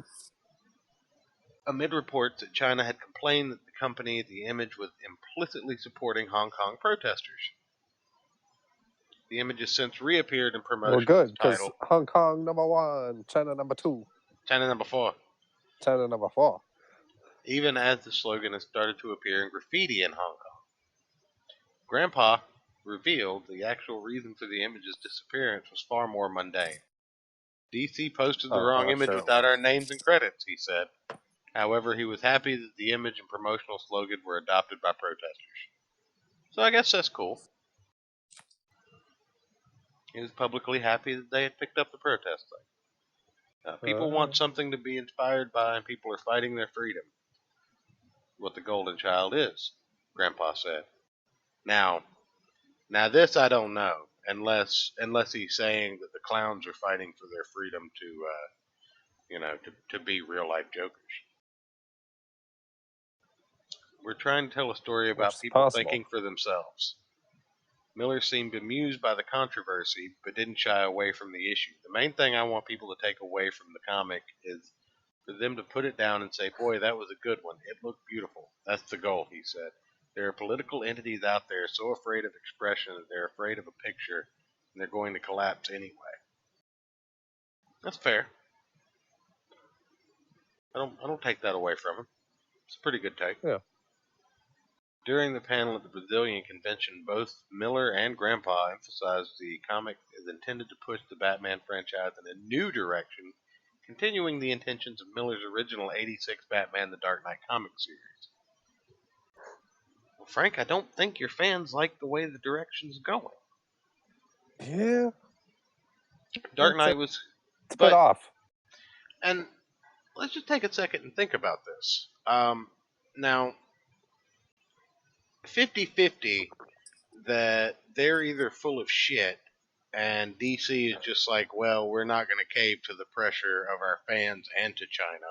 amid reports that China had complained that the company, the image, was implicitly supporting Hong Kong protesters. The image has since reappeared in promotions. Well, good, because Hong Kong #1, China #2, China #4, China #4. even as the slogan has started to appear in graffiti in Hong Kong. Grandpa revealed the actual reason for the image's disappearance was far more mundane. DC posted the wrong image without our names and credits, he said. However, he was happy that the image and promotional slogan were adopted by protesters. So I guess that's cool. He was publicly happy that they had picked up the protest thing. People want something to be inspired by, and people are fighting their freedom. What the Golden Child is, Grandpa said. Now this I don't know, unless he's saying that the clowns are fighting for their freedom to be real life Jokers. We're trying to tell a story about people thinking for themselves. Miller seemed amused by the controversy, but didn't shy away from the issue. The main thing I want people to take away from the comic is for them to put it down and say, boy, that was a good one. It looked beautiful. That's the goal, he said. There are political entities out there so afraid of expression that they're afraid of a picture, and they're going to collapse anyway. That's fair. I don't take that away from him. It's a pretty good take. Yeah. During the panel at the Brazilian convention, both Miller and Grandpa emphasized the comic is intended to push the Batman franchise in a new direction, continuing the intentions of Miller's original '86 Batman the Dark Knight comic series. Well, Frank, I don't think your fans like the way the direction's going. Yeah. Dark Knight was... It's a bit off. And let's just take a second and think about this. Now, 50-50 that they're either full of shit and DC is just like, well, we're not going to cave to the pressure of our fans and to China.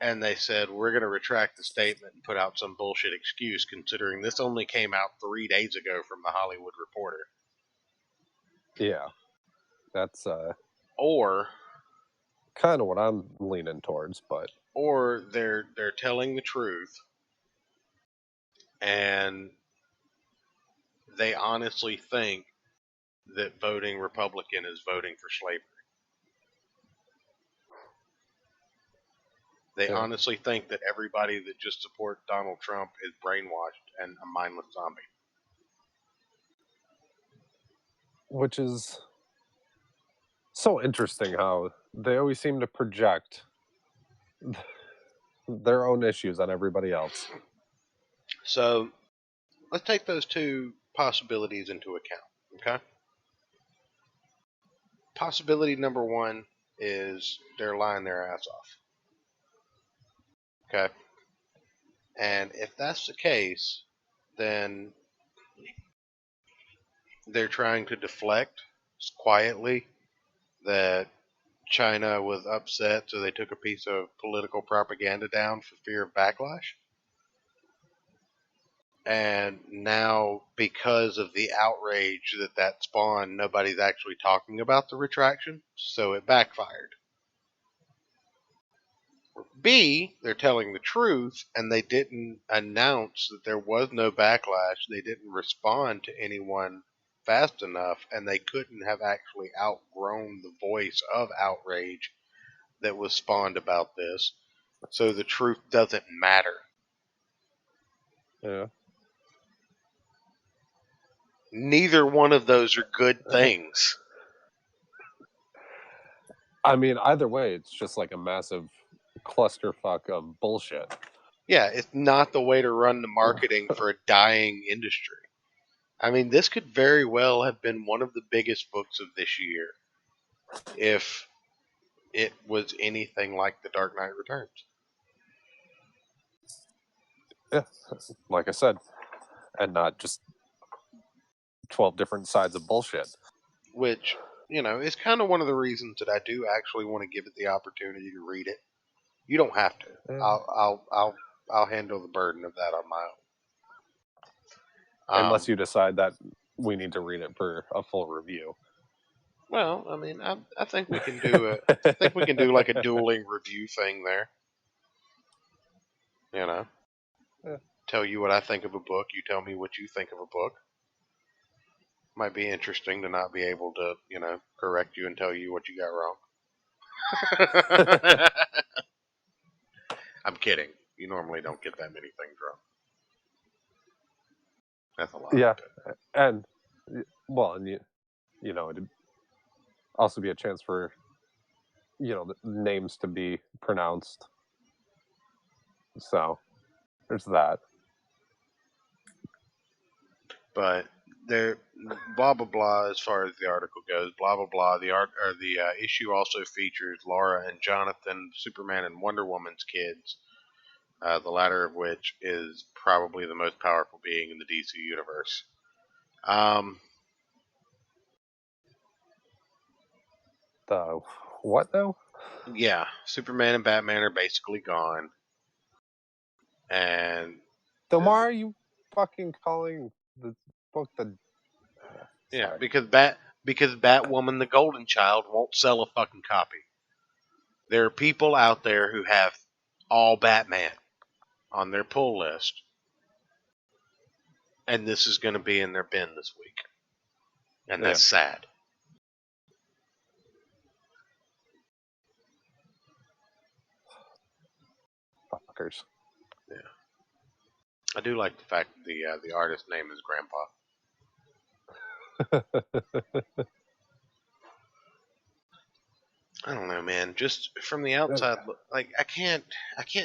And they said, we're going to retract the statement and put out some bullshit excuse, considering this only came out 3 days ago from the Hollywood Reporter. Yeah. That's or kind of what I'm leaning towards, but or they're telling the truth and they honestly think that voting Republican is voting for slavery. They honestly think that everybody that just supports Donald Trump is brainwashed and a mindless zombie. Which is so interesting how they always seem to project their own issues on everybody else. So let's take those two possibilities into account, okay? Possibility number one is they're lying their ass off. Okay? And if that's the case, then they're trying to deflect quietly that China was upset, so they took a piece of political propaganda down for fear of backlash. And now, because of the outrage that spawned, nobody's actually talking about the retraction, so it backfired. B, they're telling the truth, and they didn't announce that there was no backlash. They didn't respond to anyone fast enough, and they couldn't have actually outgrown the voice of outrage that was spawned about this. So the truth doesn't matter. Yeah. Neither one of those are good things. I mean, either way, it's just like a massive clusterfuck of bullshit. Yeah, it's not the way to run the marketing for a dying industry. I mean, this could very well have been one of the biggest books of this year if it was anything like The Dark Knight Returns. Yeah, like I said, and not just 12 different sides of bullshit. Which, is kind of one of the reasons that I do actually want to give it the opportunity to read it. You don't have to. Yeah. I'll handle the burden of that on my own. Unless you decide that we need to read it for a full review. Well, I mean, I think we can do like a dueling review thing there. Yeah. Tell you what I think of a book. You tell me what you think of a book. Might be interesting to not be able to, correct you and tell you what you got wrong. I'm kidding. You normally don't get that many things wrong. That's a lot. Yeah, and it'd also be a chance for the names to be pronounced. So there's that. But there, blah blah blah. As far as the article goes, blah blah blah. The issue also features Laura and Jonathan, Superman and Wonder Woman's kids. The latter of which is probably the most powerful being in the DC universe. The what though? Yeah, Superman and Batman are basically gone. And then why are you fucking calling the book the? Yeah, because Batwoman, the Golden Child, won't sell a fucking copy. There are people out there who have all Batman on their pull list, and this is going to be in their bin this week, and that's sad. Fuckers. Yeah, I do like the fact that the artist's name is Grandpa. I don't know, man. Just from the outside, like I can't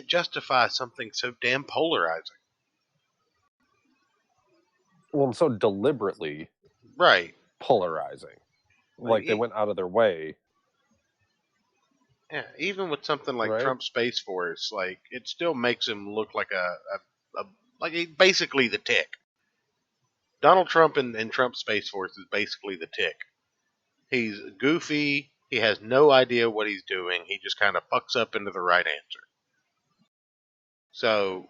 justify something so damn polarizing. Well, I'm so deliberately polarizing. Like they went out of their way. Yeah, even with something like Trump Space Force, like it still makes him look like basically the Tick. Donald Trump and Trump Space Force is basically the Tick. He's goofy. He has no idea what he's doing. He just kind of fucks up into the right answer. So,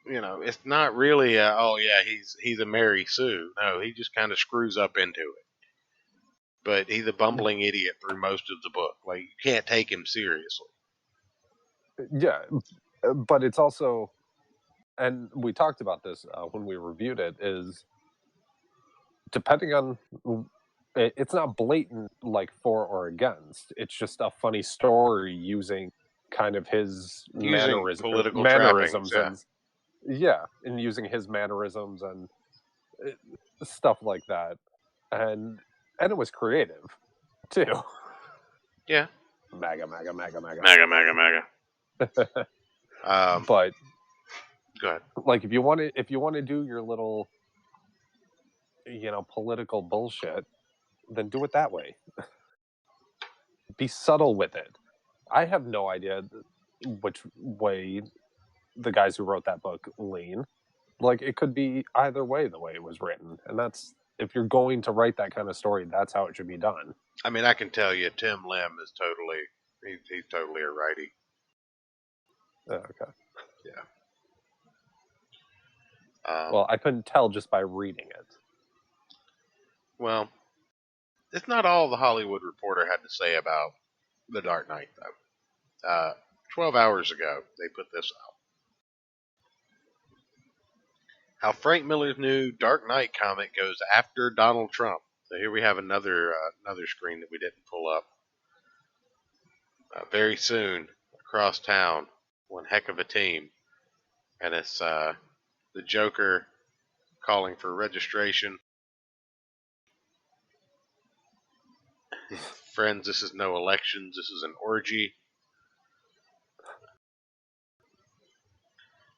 it's not really he's a Mary Sue. No, he just kind of screws up into it. But he's a bumbling idiot through most of the book. Like, you can't take him seriously. Yeah, but it's also, and we talked about this when we reviewed it, is depending on, it's not blatant like for or against. It's just a funny story using kind of his mannerisms and and using his mannerisms and stuff like that, and it was creative too. Yeah. MAGA. But go ahead. Like if you want to do your little, political bullshit, then do it that way. Be subtle with it. I have no idea which way the guys who wrote that book lean. Like it could be either way the way it was written, and that's if you're going to write that kind of story, that's how it should be done. I mean, I can tell you, Tim Lim is he's totally a righty. Okay. Yeah. Well, I couldn't tell just by reading it. Well, it's not all the Hollywood Reporter had to say about The Dark Knight, though. 12 hours ago, they put this out. How Frank Miller's new Dark Knight comic goes after Donald Trump. So here we have another screen that we didn't pull up. Very soon, across town, one heck of a team. And it's the Joker calling for registration. Friends, this is no elections. This is an orgy.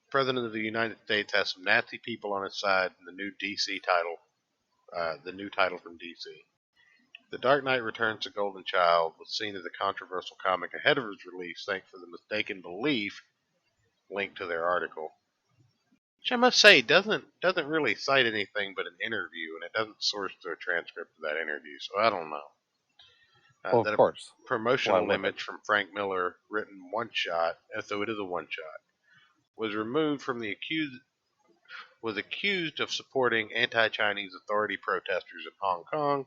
The President of the United States has some nasty people on his side in the new DC title. The new title from DC. The Dark Knight Returns to Golden Child was seen as a controversial comic ahead of its release thanks to the mistaken belief linked to their article. Which I must say doesn't really cite anything but an interview, and it doesn't source to a transcript of that interview, so I don't know. Well, of course. Promotional image from Frank Miller, written one shot, so it is a one shot, was removed from the accused of supporting anti-Chinese authority protesters in Hong Kong,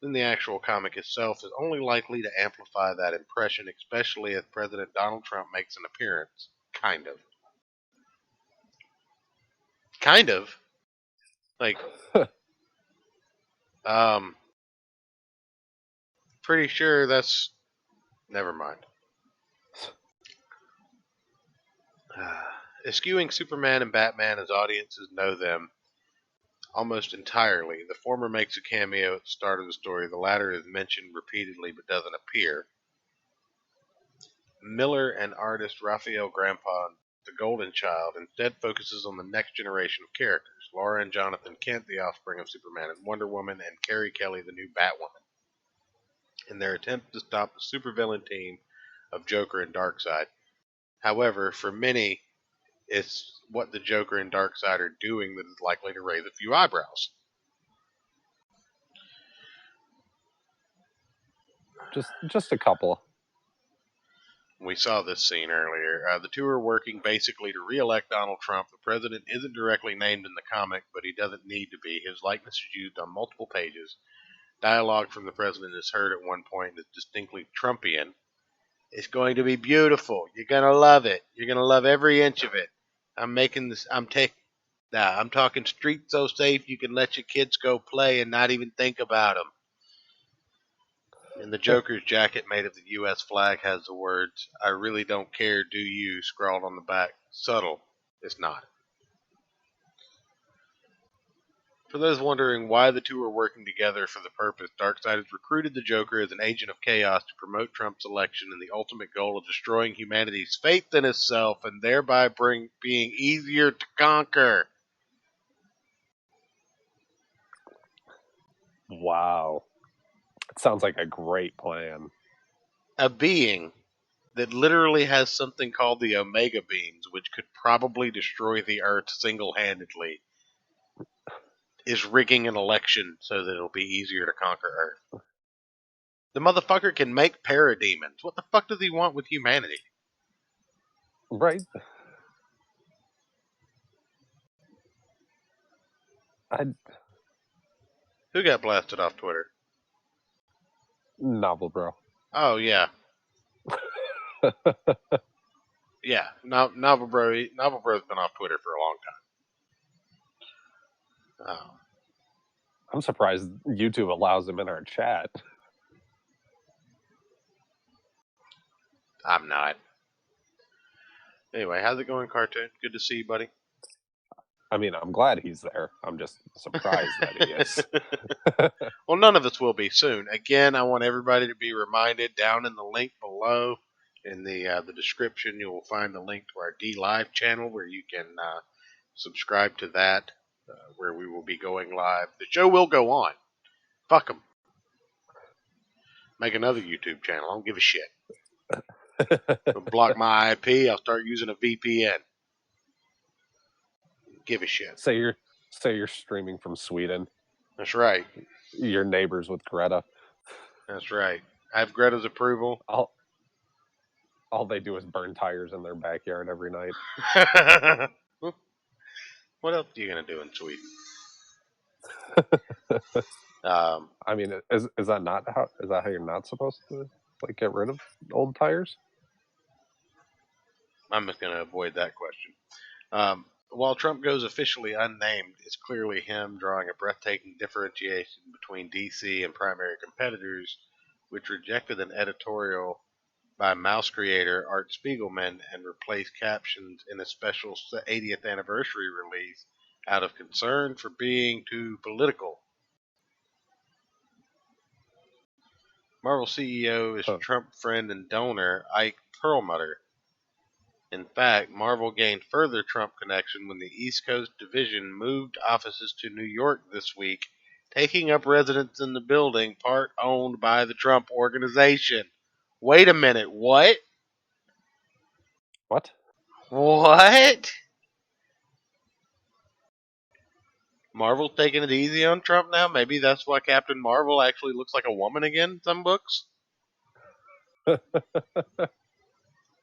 then the actual comic itself is only likely to amplify that impression, especially as President Donald Trump makes an appearance. Kind of. Kind of. Like, pretty sure that's... Never mind. Eschewing Superman and Batman as audiences know them almost entirely. The former makes a cameo at the start of the story. The latter is mentioned repeatedly but doesn't appear. Miller and artist Raphael Grampon, The Golden Child, instead focuses on the next generation of characters. Laura and Jonathan Kent, the offspring of Superman and Wonder Woman, and Carrie Kelly, the new Batwoman, in their attempt to stop the supervillain team of Joker and Darkseid. However, for many, it's what the Joker and Darkseid are doing that is likely to raise a few eyebrows. Just a couple. We saw this scene earlier. The two are working basically to re-elect Donald Trump. The president isn't directly named in the comic, but he doesn't need to be. His likeness is used on multiple pages. Dialogue from the president is heard at one point that's distinctly Trumpian. It's going to be beautiful. You're going to love it. You're going to love every inch of it. I'm talking streets so safe you can let your kids go play and not even think about them. And the Joker's jacket made of the U.S. flag has the words, "I really don't care, do you?" scrawled on the back. Subtle. It's not. For those wondering why the two are working together for the purpose, Darkseid has recruited the Joker as an agent of chaos to promote Trump's election in the ultimate goal of destroying humanity's faith in itself and thereby being easier to conquer. Wow. It sounds like a great plan. A being that literally has something called the Omega Beams, which could probably destroy the Earth single-handedly, is rigging an election so that it'll be easier to conquer Earth. The motherfucker can make parademons. What the fuck does he want with humanity? Right. Who got blasted off Twitter? Novel Bro. Oh, yeah. Yeah, Novel Bro's been off Twitter for a long time. Oh. I'm surprised YouTube allows him in our chat. I'm not. Anyway, how's it going, Cartoon? Good to see you, buddy. I mean, I'm glad he's there. I'm just surprised that he is. Well, none of us will be soon. Again, I want everybody to be reminded down in the link below in the description, you will find the link to our D Live channel where you can subscribe to that, where we will be going live. The show will go on. Fuck them. Make another YouTube channel. I don't give a shit. Block my IP. I'll start using a VPN. Give a shit. Say you're streaming from Sweden. That's right. Your neighbors with Greta. That's right. I have Greta's approval. All they do is burn tires in their backyard every night. What else are you gonna do in Sweden? I mean, is that not how? Is that how you're not supposed to like get rid of old tires? I'm just gonna avoid that question. While Trump goes officially unnamed, it's clearly him drawing a breathtaking differentiation between DC and primary competitors, which rejected an editorial by Mouse creator Art Spiegelman and replaced captions in a special 80th anniversary release out of concern for being too political. Marvel CEO is Trump friend and donor Ike Perlmutter. In fact, Marvel gained further Trump connection when the East Coast division moved offices to New York this week, taking up residence in the building part owned by the Trump organization. Wait a minute, what? What? What? Marvel's taking it easy on Trump now? Maybe that's why Captain Marvel actually looks like a woman again in some books?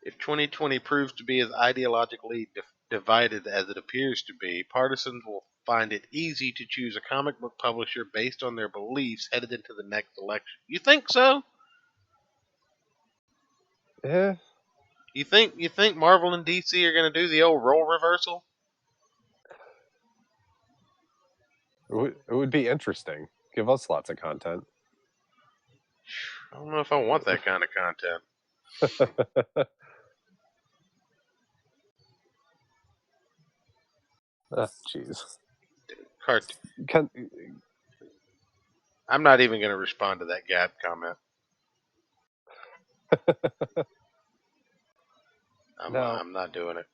If 2020 proves to be as ideologically divided as it appears to be, partisans will find it easy to choose a comic book publisher based on their beliefs headed into the next election. You think so? Yeah. You think Marvel and DC are going to do the old role reversal? It would be interesting. Give us lots of content. I don't know if I want that kind of content. Jeez. I'm not even going to respond to that Gap comment. I'm not doing it.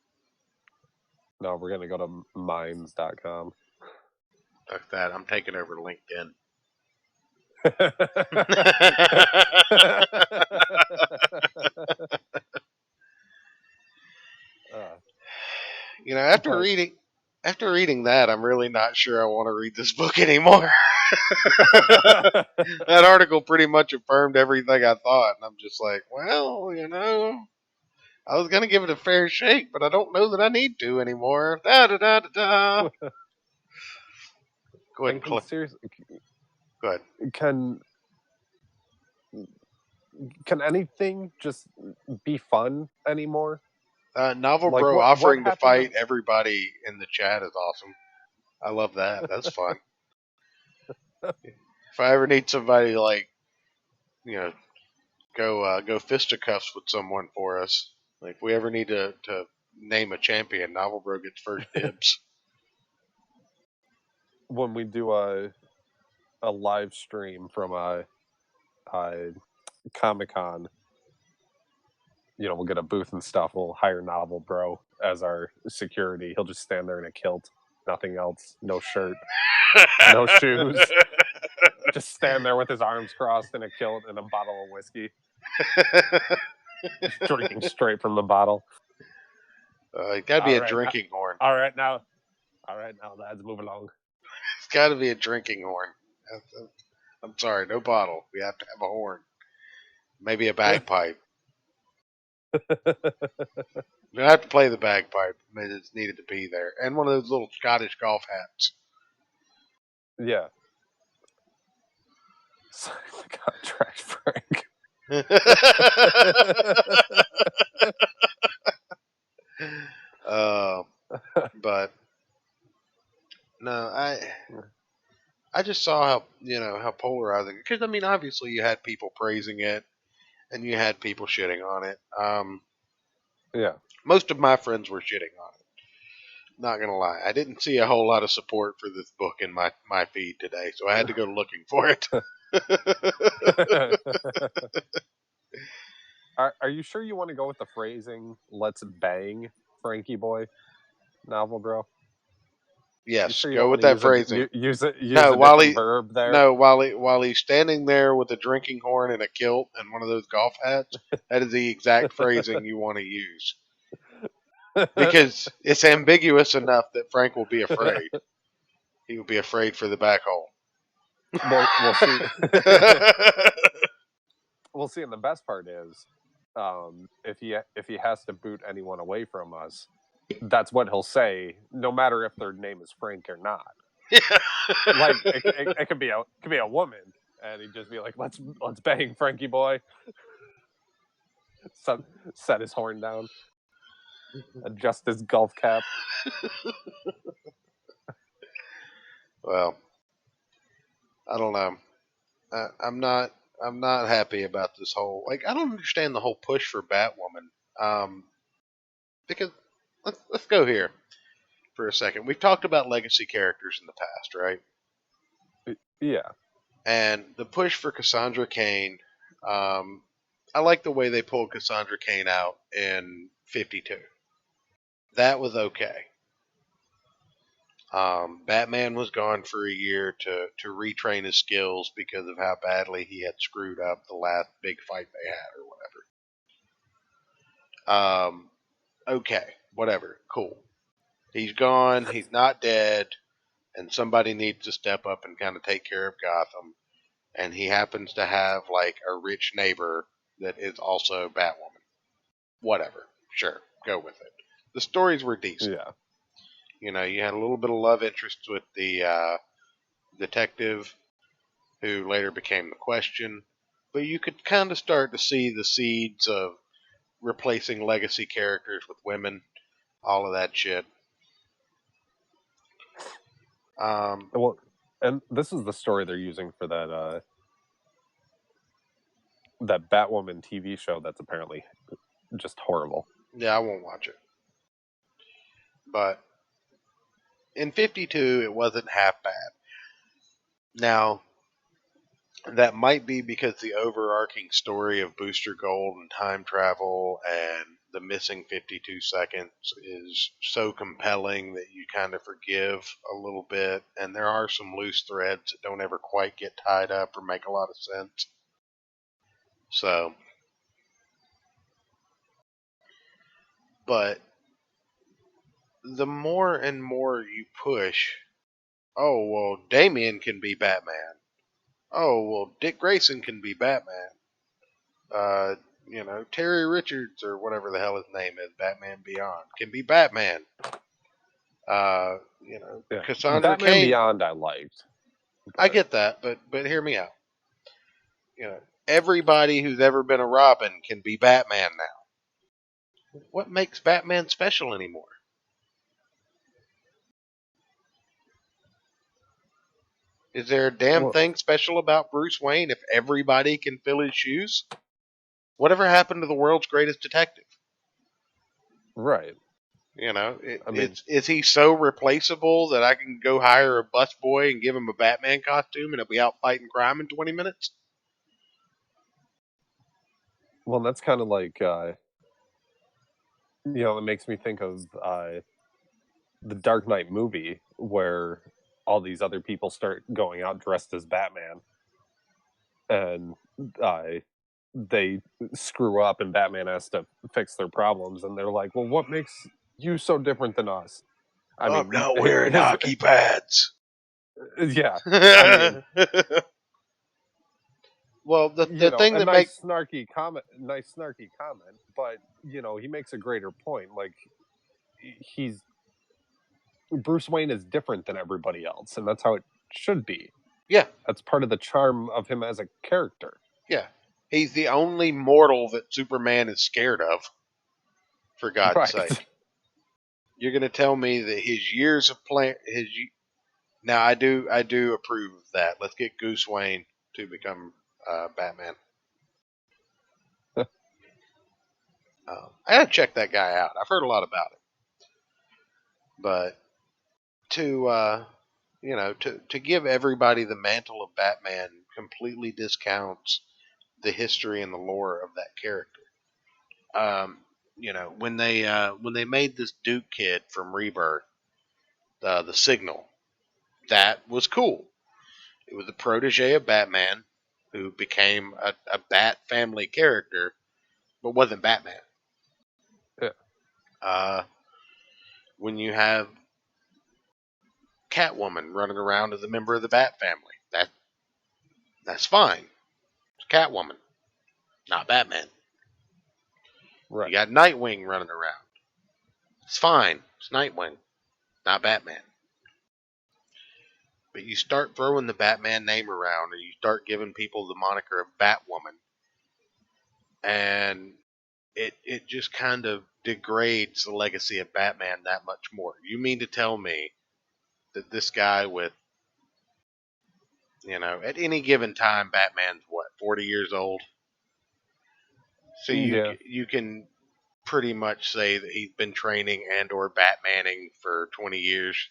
No, we're going to go to minds.com. Fuck that. I'm taking over LinkedIn. After reading that, I'm really not sure I want to read this book anymore. That article pretty much affirmed everything I thought, and I'm just like, well, I was gonna give it a fair shake, but I don't know that I need to anymore. Da da da da da. Go ahead. Seriously, Go ahead. Can anything just be fun anymore? Novel Like, Bro what offering to happened fight everybody in the chat is awesome. I love that. That's fun. If I ever need somebody to, like, go fisticuffs with someone for us, like if we ever need to name a champion, Novel Bro gets first dibs. When we do a live stream from a Comic-Con, we'll get a booth and stuff. We'll hire Novel Bro as our security. He'll just stand there in a kilt, nothing else, no shirt, no shoes. Just stand there with his arms crossed in a kilt and a bottle of whiskey. Just drinking straight from the bottle. It gotta be a drinking horn. All right, now, lads, move along. It's gotta be a drinking horn. I'm sorry, no bottle. We have to have a horn. Maybe a bagpipe. You don't have to play the bagpipe. It's needed to be there. And one of those little Scottish golf hats. Yeah. Sorry, I got trash Frank. But no, I just saw how polarizing. Because I mean, obviously, you had people praising it, and you had people shitting on it. Yeah. Most of my friends were shitting on it. Not gonna lie, I didn't see a whole lot of support for this book in my feed today, so I had to go looking for it. Are you sure you want to go with the phrasing "Let's bang, Frankie boy"? Novel Bro. Yes, sure go with that phrasing. Use a verb there. No, while he's standing there with a drinking horn and a kilt and one of those golf hats, that is the exact phrasing you want to use. Because it's ambiguous enough that Frank will be afraid. He will be afraid for the back hole. We'll see. We'll see. And the best part is, if he has to boot anyone away from us, that's what he'll say, no matter if their name is Frank or not. Like it could be a woman, and he'd just be like, let's bang, Frankie boy. Set his horn down, adjust his golf cap. Well, I don't know. I'm not happy about this whole, like, I don't understand the whole push for Batwoman. Because let's go here for a second. We've talked about legacy characters in the past, right? Yeah. And the push for Cassandra Cain, I like the way they pulled Cassandra Cain out in 52. That was okay. Batman was gone for a year to retrain his skills because of how badly he had screwed up the last big fight they had or whatever. Okay, whatever, cool. He's gone, he's not dead, and somebody needs to step up and kind of take care of Gotham. And he happens to have like a rich neighbor that is also Batwoman. Whatever, sure, go with it. The stories were decent. Yeah. You know, you had a little bit of love interest with the detective, who later became the Question, but you could kind of start to see the seeds of replacing legacy characters with women, all of that shit. Well, and this is the story they're using for that that Batwoman TV show that's apparently just horrible. Yeah, I won't watch it. But in 52, it wasn't half bad. Now, that might be because the overarching story of Booster Gold and time travel and the missing 52 seconds is so compelling that you kind of forgive a little bit. And there are some loose threads that don't ever quite get tied up or make a lot of sense. So, but the more and more you push, oh, well, Damian can be Batman. Oh, well, Dick Grayson can be Batman. You know, Terry Richards, or whatever the hell his name is, Batman Beyond, can be Batman. You know, Yeah. Cassandra Batman Cain. Beyond I liked. I get that, but hear me out. You know, everybody who's ever been a Robin can be Batman now. What makes Batman special anymore? Is there a damn thing special about Bruce Wayne if everybody can fill his shoes? Whatever happened to the world's greatest detective? Right. You know, is he so replaceable that I can go hire a busboy and give him a Batman costume and he'll be out fighting crime in 20 minutes? Well, that's kind of like, it makes me think of the Dark Knight movie where all these other people start going out dressed as Batman, and they screw up, and Batman has to fix their problems, and they're like, well, what makes you so different than us? I'm not wearing hockey pads. Yeah. I mean, well, the thing that makes snarky comment, but he makes a greater point. Like, Bruce Wayne is different than everybody else, and that's how it should be. Yeah, that's part of the charm of him as a character. Yeah, he's the only mortal that Superman is scared of. For God's sake, you're going to tell me that his years of Now, I do approve of that. Let's get Goose Wayne to become Batman. I gotta check that guy out. I've heard a lot about it, but to give everybody the mantle of Batman completely discounts the history and the lore of that character. When they made this Duke kid from Rebirth, the Signal, that was cool. It was a protege of Batman who became a Bat family character, but wasn't Batman. Yeah. When you have Catwoman running around as a member of the Bat family, That's fine. It's Catwoman, not Batman. Right. You got Nightwing running around. It's fine. It's Nightwing, not Batman. But you start throwing the Batman name around, and you start giving people the moniker of Batwoman, and it just kind of degrades the legacy of Batman that much more. You mean to tell me that this guy with, at any given time, Batman's what, 40 years old? So you can pretty much say that he's been training and or Batmaning for 20 years.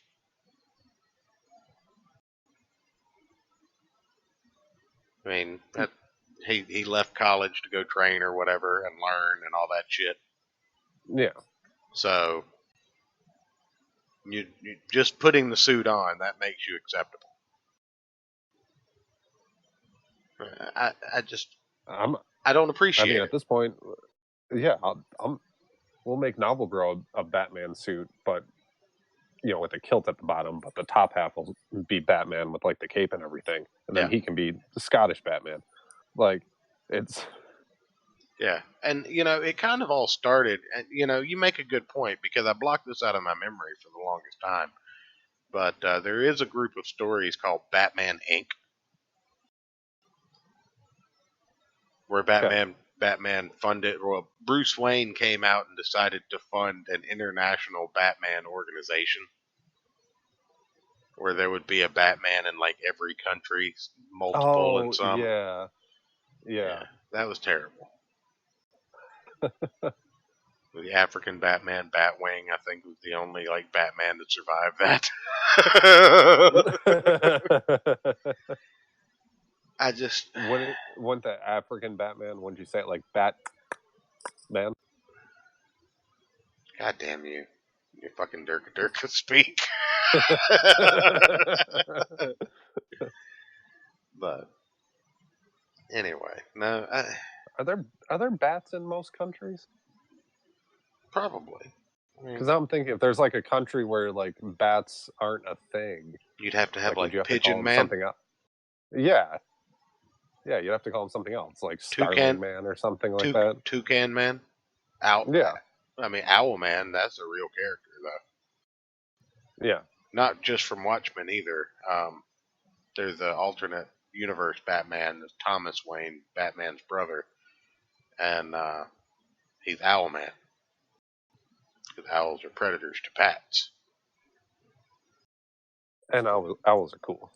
I mean, he left college to go train or whatever and learn and all that shit. Yeah. So you just putting the suit on, that makes you acceptable. I don't appreciate it. At this point, yeah, we'll make Novel Bro a Batman suit, but with a kilt at the bottom, but the top half will be Batman with like the cape and everything, and then he can be the Scottish Batman. Like, it's and it kind of all started. And you make a good point, because I blocked this out of my memory for the longest time. But there is a group of stories called Batman Inc., where Batman funded. Well, Bruce Wayne came out and decided to fund an international Batman organization, where there would be a Batman in like every country, multiple and some. Yeah. That was terrible. The African Batman, Batwing, I think, was the only like Batman that survived that. I just wouldn't the African Batman? Wouldn't you say it like Batman? God damn you! You fucking Dirk speak. But anyway, no. Are there bats in most countries? Probably. Because I'm thinking, if there's like a country where like bats aren't a thing, you'd have to have like you have Pigeon to call Man. Something else. Yeah, you'd have to call him something else, like Starling Man or something like that. Toucan Man. Owl. Yeah. I mean, Owl Man. That's a real character, though. Yeah. Not just from Watchmen either. There's the alternate universe Batman, Thomas Wayne, Batman's brother, and he's Owlman. Because owls are predators to bats. And owls are cool.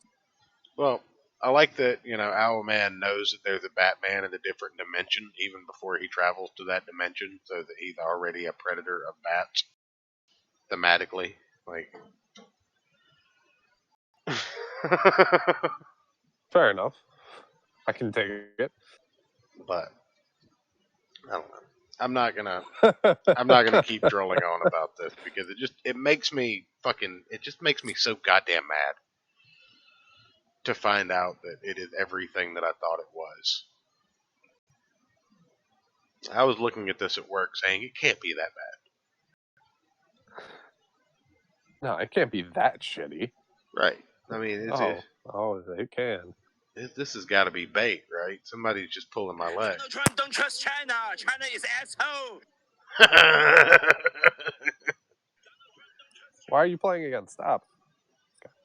Well, I like that, Owlman knows that there's a Batman in a different dimension even before he travels to that dimension, so that he's already a predator of bats. Thematically. Like. Fair enough. I can take it. But I don't know. I'm not gonna keep drilling on about this, because it makes me so goddamn mad to find out that it is everything that I thought it was. I was looking at this at work saying it can't be that bad. No, it can't be that shitty. Right. I mean, it can. This has got to be bait, right? Somebody's just pulling my leg. Don't trust China. China is asshole. Why are you playing again? Stop.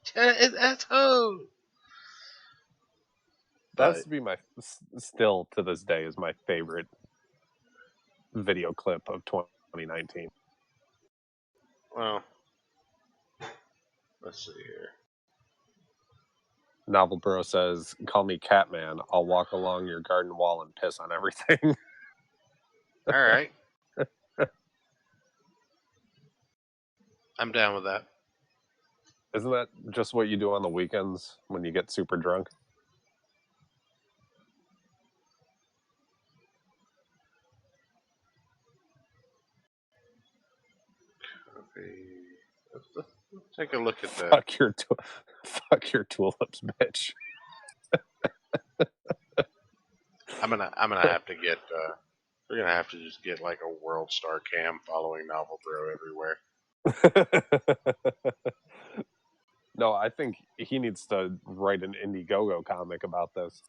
China is asshole. That's to be still to this day is my favorite video clip of 2019. Well, let's see here. Novel Bro says, "Call me Catman. I'll walk along your garden wall and piss on everything." All right. I'm down with that. Isn't that just what you do on the weekends when you get super drunk? Let's take a look at that. Fuck your tulips, bitch. I'm gonna have to get. We're gonna have to just get like a World Star Cam following Novel Bro everywhere. No, I think he needs to write an Indiegogo comic about this.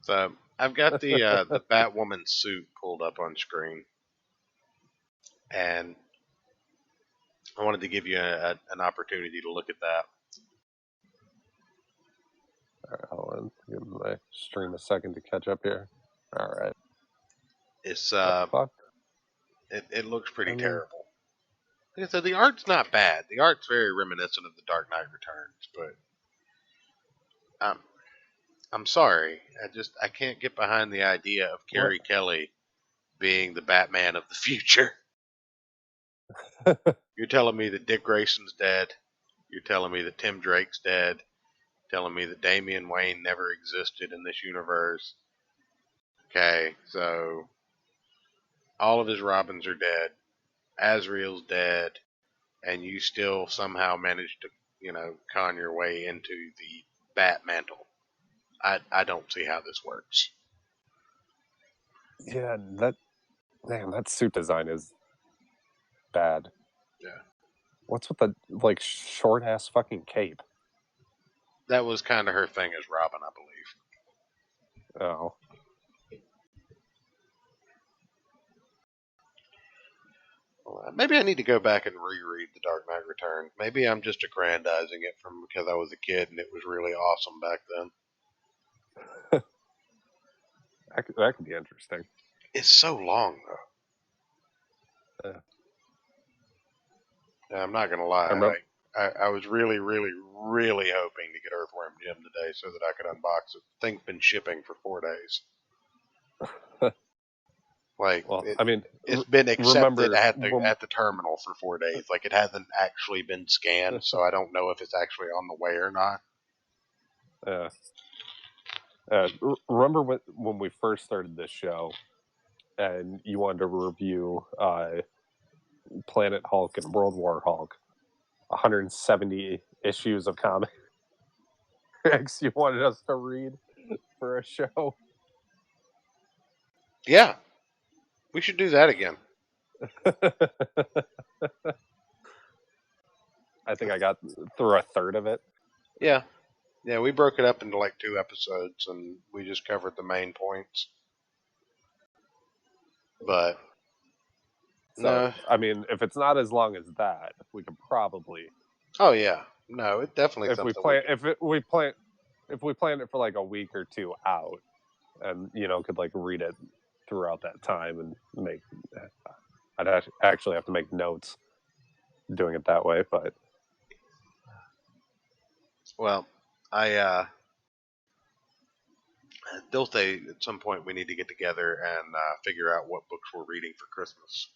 So I've got the Batwoman suit pulled up on screen, and I wanted to give you an opportunity to look at that. All right, hold on. Give my stream a second to catch up here. All right. It's Fuck. it looks pretty I mean- terrible. Like I said, the art's not bad. The art's very reminiscent of The Dark Knight Returns, but I'm sorry. I can't get behind the idea of Carrie Kelly being the Batman of the future. You're telling me that Dick Grayson's dead. You're telling me that Tim Drake's dead. Telling me that Damian Wayne never existed in this universe. Okay, so all of his Robins are dead. Azrael's dead, and you still somehow managed to, con your way into the Bat mantle. I don't see how this works. Yeah, that suit design is bad. Yeah. What's with the short ass fucking cape? That was kind of her thing as Robin, I believe. Oh. Well, maybe I need to go back and reread The Dark Knight Returns. Maybe I'm just aggrandizing it from because I was a kid and it was really awesome back then. That could be interesting. It's so long though. Yeah. I'm not gonna lie. I was really, really, really hoping to get Earthworm Jim today so that I could unbox it. Thing's been shipping for 4 days. Well, it's been accepted remember at the terminal for 4 days. Like, it hasn't actually been scanned, so I don't know if it's actually on the way or not. Remember when we first started this show, and you wanted to review Planet Hulk and World War Hulk, 170 issues of comics you wanted us to read for a show. Yeah, we should do that again. I think I got through a third of it. Yeah, we broke it up into like 2 episodes, and we just covered the main points. But so, no. If it's not as long as that, we could probably. Oh yeah, no, it definitely. If we plan it for like a week or 2 out, and could read it throughout that time and make. I'd actually have to make notes doing it that way, but. Well, I still say at some point we need to get together and figure out what books we're reading for Christmas.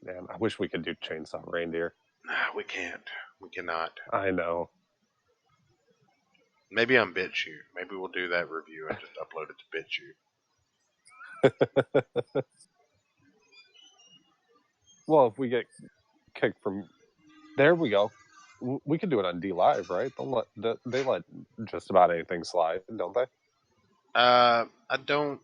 Man, I wish we could do Chainsaw Reindeer. Nah, we can't. We cannot. I know. Maybe on BitChute. Maybe we'll do that review and just upload it to BitChute. Well, if we get kicked from... There we go. We could do it on D Live, right? They let just about anything slide, don't they? I don't.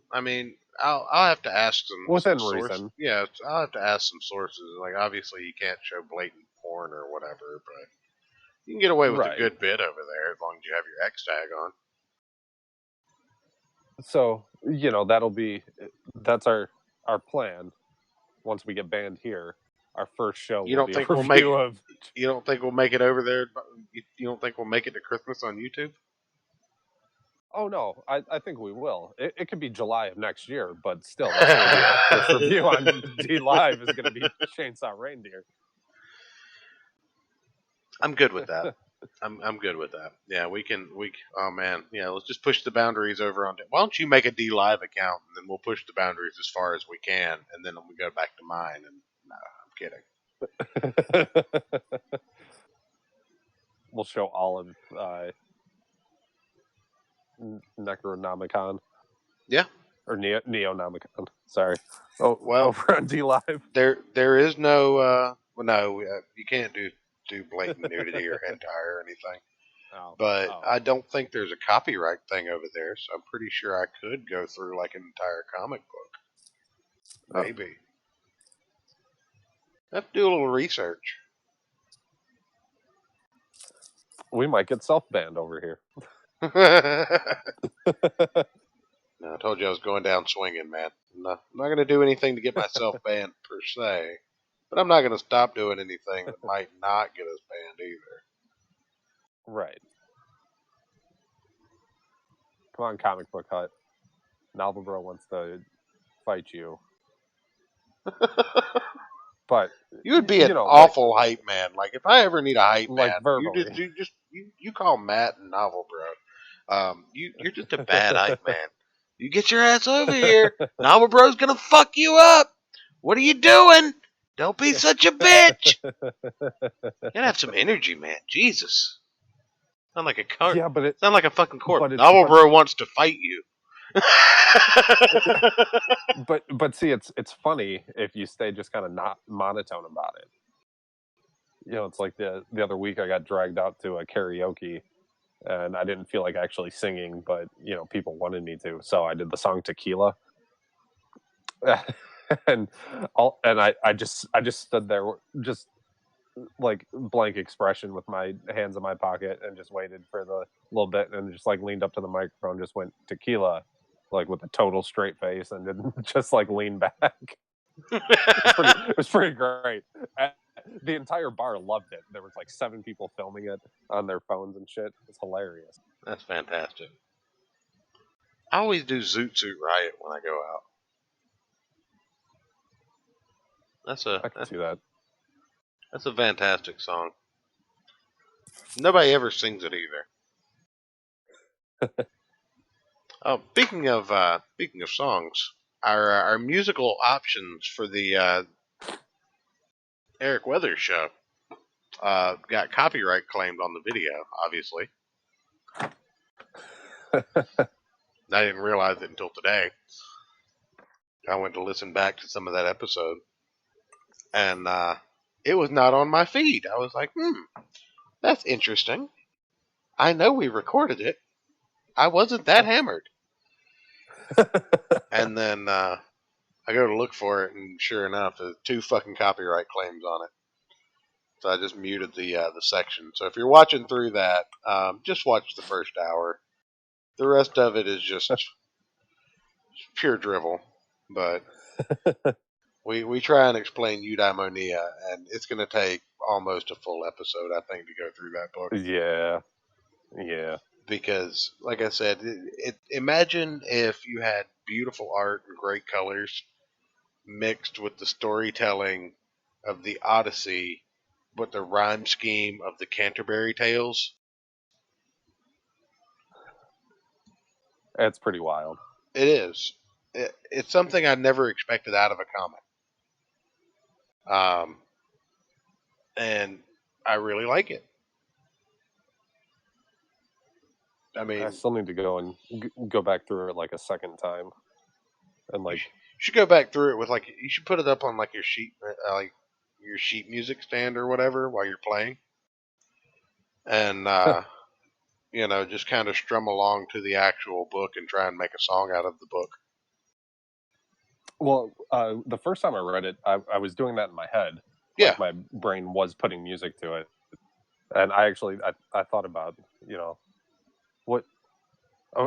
I'll have to ask some within sources. reason. Yeah, I'll have to ask some sources. Like, obviously, you can't show blatant porn or whatever, but you can get away with a good bit over there as long as you have your X tag on. So that's our plan. Once we get banned here, our first show. You don't think we'll make? You don't think we'll make it over there? You don't think we'll make it to Christmas on YouTube? Oh no, I think we will. It could be July of next year, but still, that's going to be our first review on D Live is going to be Chainsaw Reindeer. I'm good with that. I'm good with that. Yeah, we can. Oh man, yeah. Let's just push the boundaries over on. Why don't you make a D Live account and then we'll push the boundaries as far as we can, and then we go back to mine. And no, I'm kidding. We'll show all of Necronomicon. Yeah. Or Neonomicon. Sorry. Oh, well, over on D Live. There is no. You can't do blatant nudity or hentai or anything. But I don't think there's a copyright thing over there, so I'm pretty sure I could go through like an entire comic book. Maybe. I have to do a little research. We might get self-banned over here. No, I told you I was going down swinging, man. I'm not going to do anything to get myself banned per se, but I'm not going to stop doing anything that might not get us banned either. Right. Come on, Comic Book Hut. Novel Bro wants to fight you. But You would be an awful hype man. Like if I ever need a hype like man, verbally. you call Matt and Novel Bro. You're just a bad hype man. You get your ass over here. Novel Bro's gonna fuck you up. What are you doing? Don't be such a bitch. You gotta have some energy, man. Jesus. Sound like a Yeah, but sound like a fucking corpse. but Novel Bro wants to fight you. but see, it's funny if you stay just kind of not monotone about it. You know, it's like the other week I got dragged out to a karaoke, and I didn't feel like actually singing, but you know, people wanted me to, so I did the song Tequila. and I just stood there just like blank expression with my hands in my pocket and just waited for the little bit and just like leaned up to the microphone, just went Tequila, like with a total straight face, and didn't just like lean back. It was pretty great. The entire bar loved it. There was like 7 people filming it on their phones and shit. It's hilarious. That's fantastic. I always do Zoot Suit Riot when I go out. I can see that. That's a fantastic song. Nobody ever sings it either. Speaking of songs, our musical options for the Eric Weathers show got copyright claimed on the video. Obviously, I didn't realize it until today. I went to listen back to some of that episode, and it was not on my feed. I was like, that's interesting. I know we recorded it. I wasn't that hammered. And then I go to look for it, and sure enough, there's 2 fucking copyright claims on it. So I just muted the section. So if you're watching through that, just watch the first hour. The rest of it is just pure drivel. But we try and explain eudaimonia, and it's going to take almost a full episode, I think, to go through that book. Yeah. Because, like I said, imagine if you had beautiful art and great colors mixed with the storytelling of the Odyssey, but the rhyme scheme of the Canterbury Tales. It's pretty wild. It is. It's something I never expected out of a comic. And I really like it. I mean, I still need to go and go back through it like a second time, and like you should go back through it with you should put it up on like your sheet music stand or whatever while you're playing, and just kind of strum along to the actual book and try and make a song out of the book. Well, the first time I read it, I was doing that in my head. Yeah. Like my brain was putting music to it, and I actually I thought about what,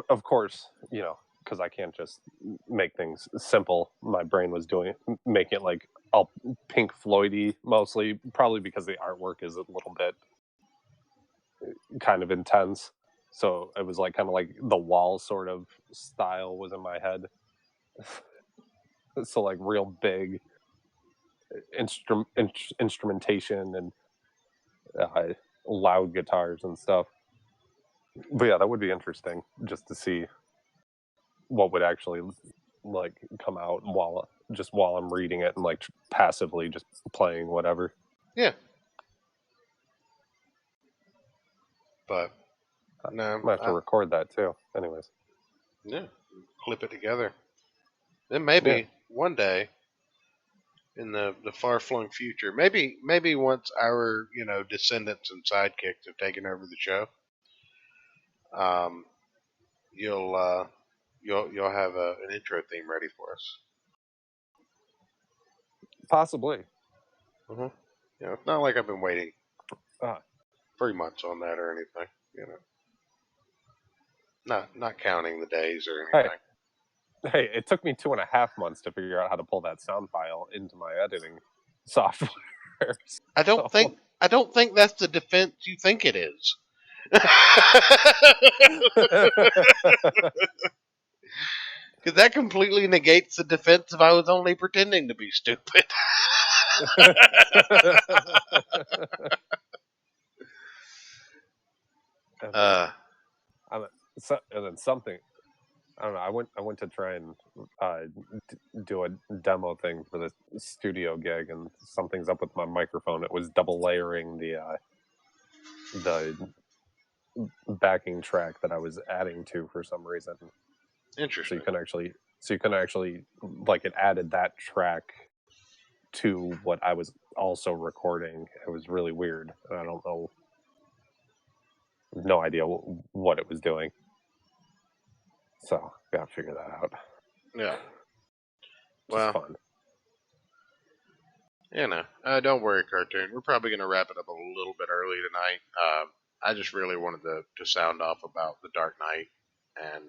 of course, because I can't just make things simple. My brain was making it like all Pink Floydy, mostly, probably because the artwork is a little bit kind of intense. So it was like kind of like the Wall sort of style was in my head. So like real big instrumentation and loud guitars and stuff. But yeah, that would be interesting just to see what would actually like come out while I'm reading it and like passively just playing whatever. Yeah. But no, I might have to record that too. Anyways. Yeah, clip it together. Then maybe one day in the far-flung future, maybe once our descendants and sidekicks have taken over the show, you'll have an intro theme ready for us. Possibly. Mm-hmm. It's not like I've been waiting 3 months on that or anything. Not counting the days or Hey. anything. Hey, it took me 2.5 months to figure out how to pull that sound file into my editing software. I don't think that's the defense you think it is. Because that completely negates the defense of I was only pretending to be stupid. And then something. I don't know. I went to try and do a demo thing for the studio gig, and something's up with my microphone. It was double layering the backing track that I was adding to for some reason. Interesting. So you can actually like it added that track to what I was also recording. It was really weird. I don't know. No idea what it was doing. So gotta figure that out. Yeah. Just fun. Don't worry, Cartoon. We're probably going to wrap it up a little bit early tonight. I just really wanted to sound off about The Dark Knight and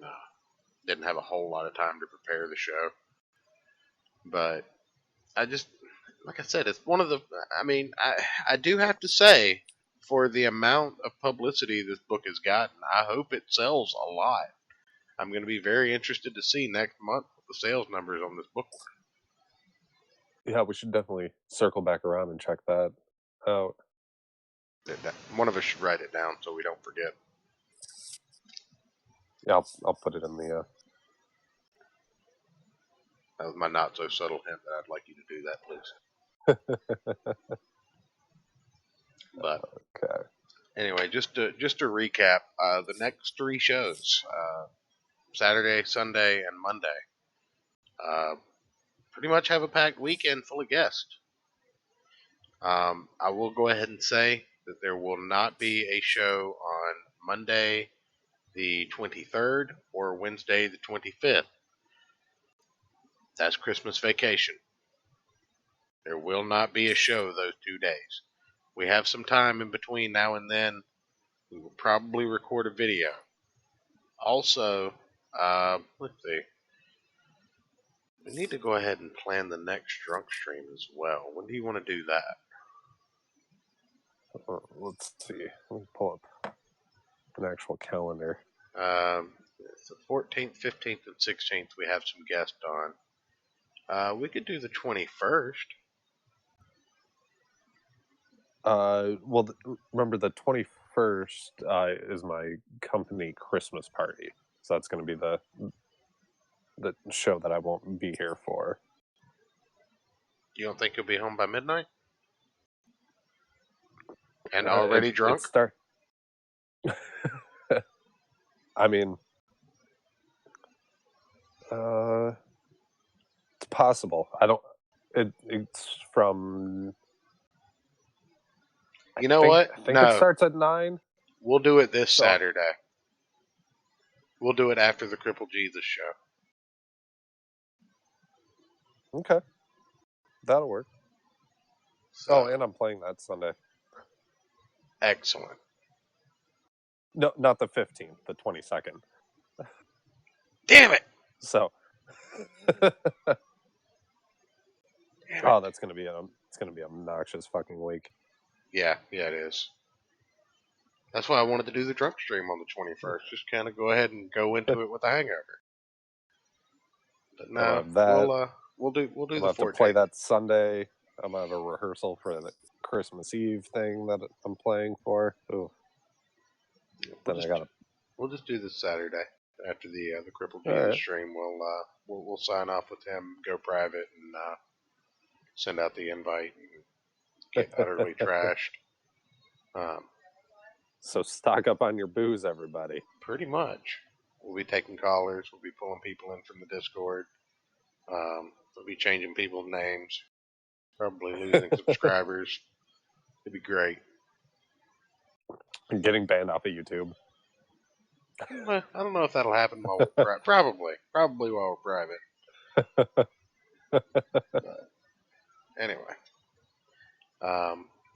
didn't have a whole lot of time to prepare the show. But I just, like I said, it's one of the, I do have to say, for the amount of publicity this book has gotten, I hope it sells a lot. I'm going to be very interested to see next month what the sales numbers on this book were. Yeah, we should definitely circle back around and check that out. One of us should write it down so we don't forget. Yeah, I'll put it in the. That was my not so subtle hint that I'd like you to do that, please. But okay. Anyway, just to recap, the next 3 shows, Saturday, Sunday, and Monday, pretty much have a packed weekend full of guests. I will go ahead and say that there will not be a show on Monday the 23rd or Wednesday the 25th. That's Christmas vacation. There will not be a show those 2 days. We have some time in between now and then. We will probably record a video. Also, let's see. We need to go ahead and plan the next drunk stream as well. When do you want to do that? Let's see. Let me pull up an actual calendar. It's the 14th, 15th, and 16th. We have some guests on. We could do the 21st. Well, remember the 21st is my company Christmas party, so that's going to be the show that I won't be here for. You don't think you'll be home by midnight? And already drunk? I mean, it's possible. I don't. It's from. You know what? I think it starts at 9. We'll do it this Saturday. We'll do it after the Cripple Jesus show. Okay. That'll work. So, and I'm playing that Sunday. Excellent. No, not the 15th, the 22nd. Damn it! So. Oh, that's gonna be an obnoxious fucking week. Yeah, it is. That's why I wanted to do the drunk stream on the 21st. Just kind of go ahead and go into it with a hangover. But no, we'll do the 14th. I'll have to play that Sunday. I'm gonna have a rehearsal for the Christmas Eve thing that I'm playing for. Ooh. We'll just do this Saturday after the Crippled Jesus stream. We'll sign off with him, go private, and send out the invite and get utterly trashed. So stock up on your booze, everybody. Pretty much. We'll be taking callers. We'll be pulling people in from the Discord. We'll be changing people's names. Probably losing subscribers. It'd be great. And getting banned off of YouTube. Well, I don't know if that'll happen while we're private. Probably while we're private. But anyway.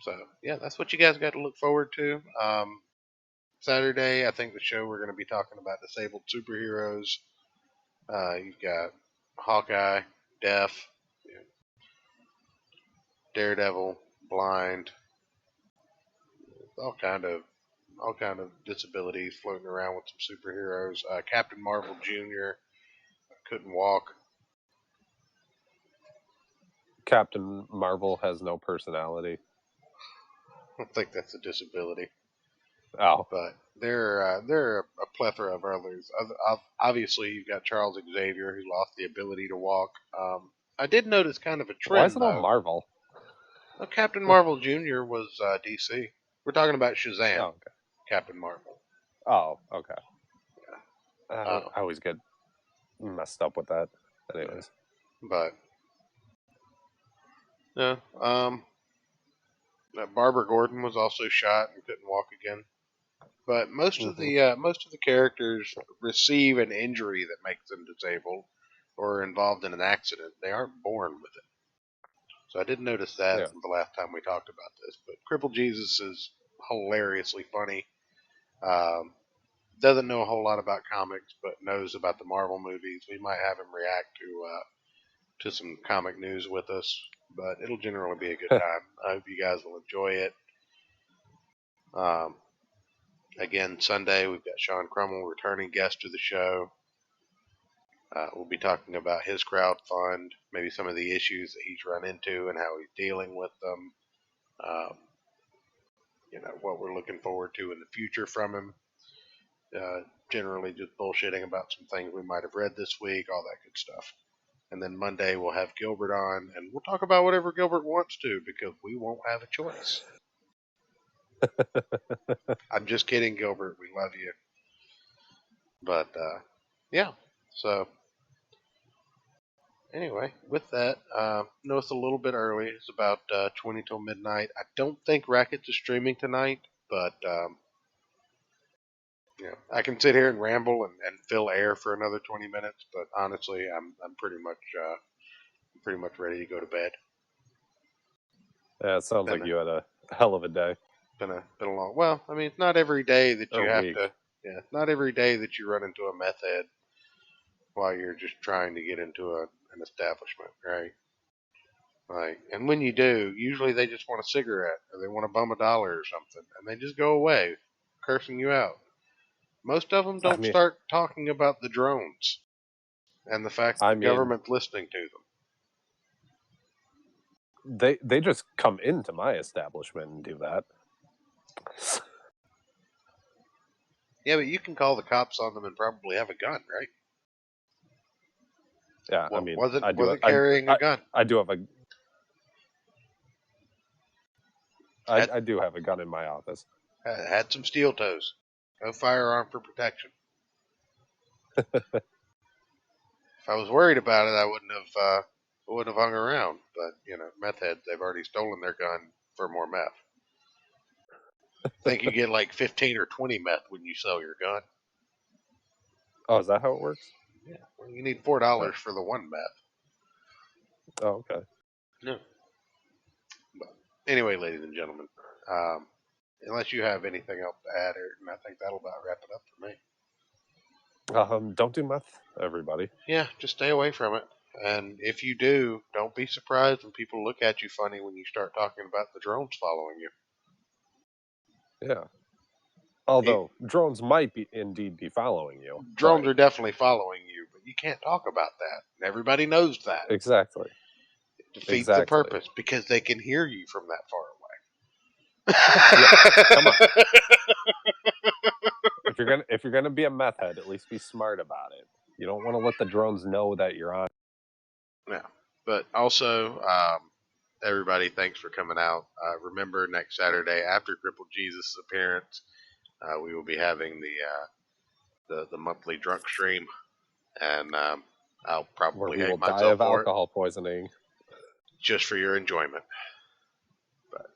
So, yeah, that's what you guys got to look forward to. Saturday, I think the show we're going to be talking about disabled superheroes. You've got Hawkeye, Deaf, Daredevil, Blind, all kind of disabilities floating around with some superheroes. Captain Marvel Jr. couldn't walk. Captain Marvel has no personality. I don't think that's a disability. Oh, But there are a plethora of others. Obviously, you've got Charles Xavier, who lost the ability to walk. I did notice kind of a trend. why is it all though. Marvel? Well, Captain Marvel Jr. was DC. We're talking about Shazam. Oh, okay. Captain Marvel. Oh, okay. Yeah. I always get messed up with that. Anyways. But yeah, Barbara Gordon was also shot and couldn't walk again. But most of the characters receive an injury that makes them disabled or are involved in an accident. They aren't born with it. So I did notice that the last time we talked about this. But Cripple Jesus is hilariously funny. Doesn't know a whole lot about comics, but knows about the Marvel movies. We might have him react to some comic news with us, but it'll generally be a good time. I hope you guys will enjoy it. Again, Sunday, we've got Sean Crummell, returning guest to the show. We'll be talking about his crowd fund, maybe some of the issues that he's run into and how he's dealing with them. What we're looking forward to in the future from him. Generally just bullshitting about some things we might have read this week, all that good stuff. And then Monday, we'll have Gilbert on, and we'll talk about whatever Gilbert wants to, because we won't have a choice. I'm just kidding, Gilbert. We love you. But, yeah. So, anyway, with that, know it's a little bit early. It's about 20 till midnight. I don't think Rackets is streaming tonight, but, I can sit here and ramble and fill air for another 20 minutes, but honestly, I'm pretty much ready to go to bed. Yeah, it sounds like you had a hell of a day. Been a long. Well, I mean, it's not every day that you have week. to. Yeah, it's not every day that you run into a meth head while you're just trying to get into an establishment, right? Like, and when you do, usually they just want a cigarette or they want to bum $1 or something, and they just go away, cursing you out. Most of them don't start talking about the drones and the fact that the government's listening to them. They just come into my establishment and do that. Yeah, but you can call the cops on them and probably have a gun, right? Yeah, well, I mean, wasn't carrying a gun. I do have a. I do have a gun in my office. Had some steel toes. No firearm for protection. If I was worried about it, I wouldn't have hung around. But meth heads, they've already stolen their gun for more meth. I think you get like 15 or 20 meth when you sell your gun. Oh, is that how it works? Yeah. Well, you need $4 for the one meth. Oh, okay. No. But anyway, ladies and gentlemen, unless you have anything else to add, Ayrton, I think that'll about wrap it up for me. Don't do meth, everybody. Yeah, just stay away from it. And if you do, don't be surprised when people look at you funny when you start talking about the drones following you. Yeah. Although drones might indeed be following you. Drones are definitely following you, but you can't talk about that. And everybody knows that. Exactly. It defeats the purpose because they can hear you from that far away. Come on. If you're gonna be a meth head, at least be smart about it. You don't want to let the drones know that you're on. Yeah, but also, everybody, thanks for coming out. Remember, next Saturday after Crippled Jesus' appearance, we will be having the monthly drunk stream, and I'll probably hate myself die of for alcohol poisoning, just for your enjoyment. But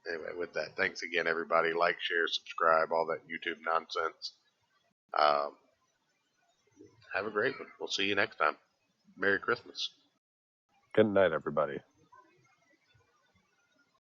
anyway, with that, thanks again, everybody. Like, share, subscribe, all that YouTube nonsense. Have a great one. We'll see you next time. Merry Christmas. Good night, everybody.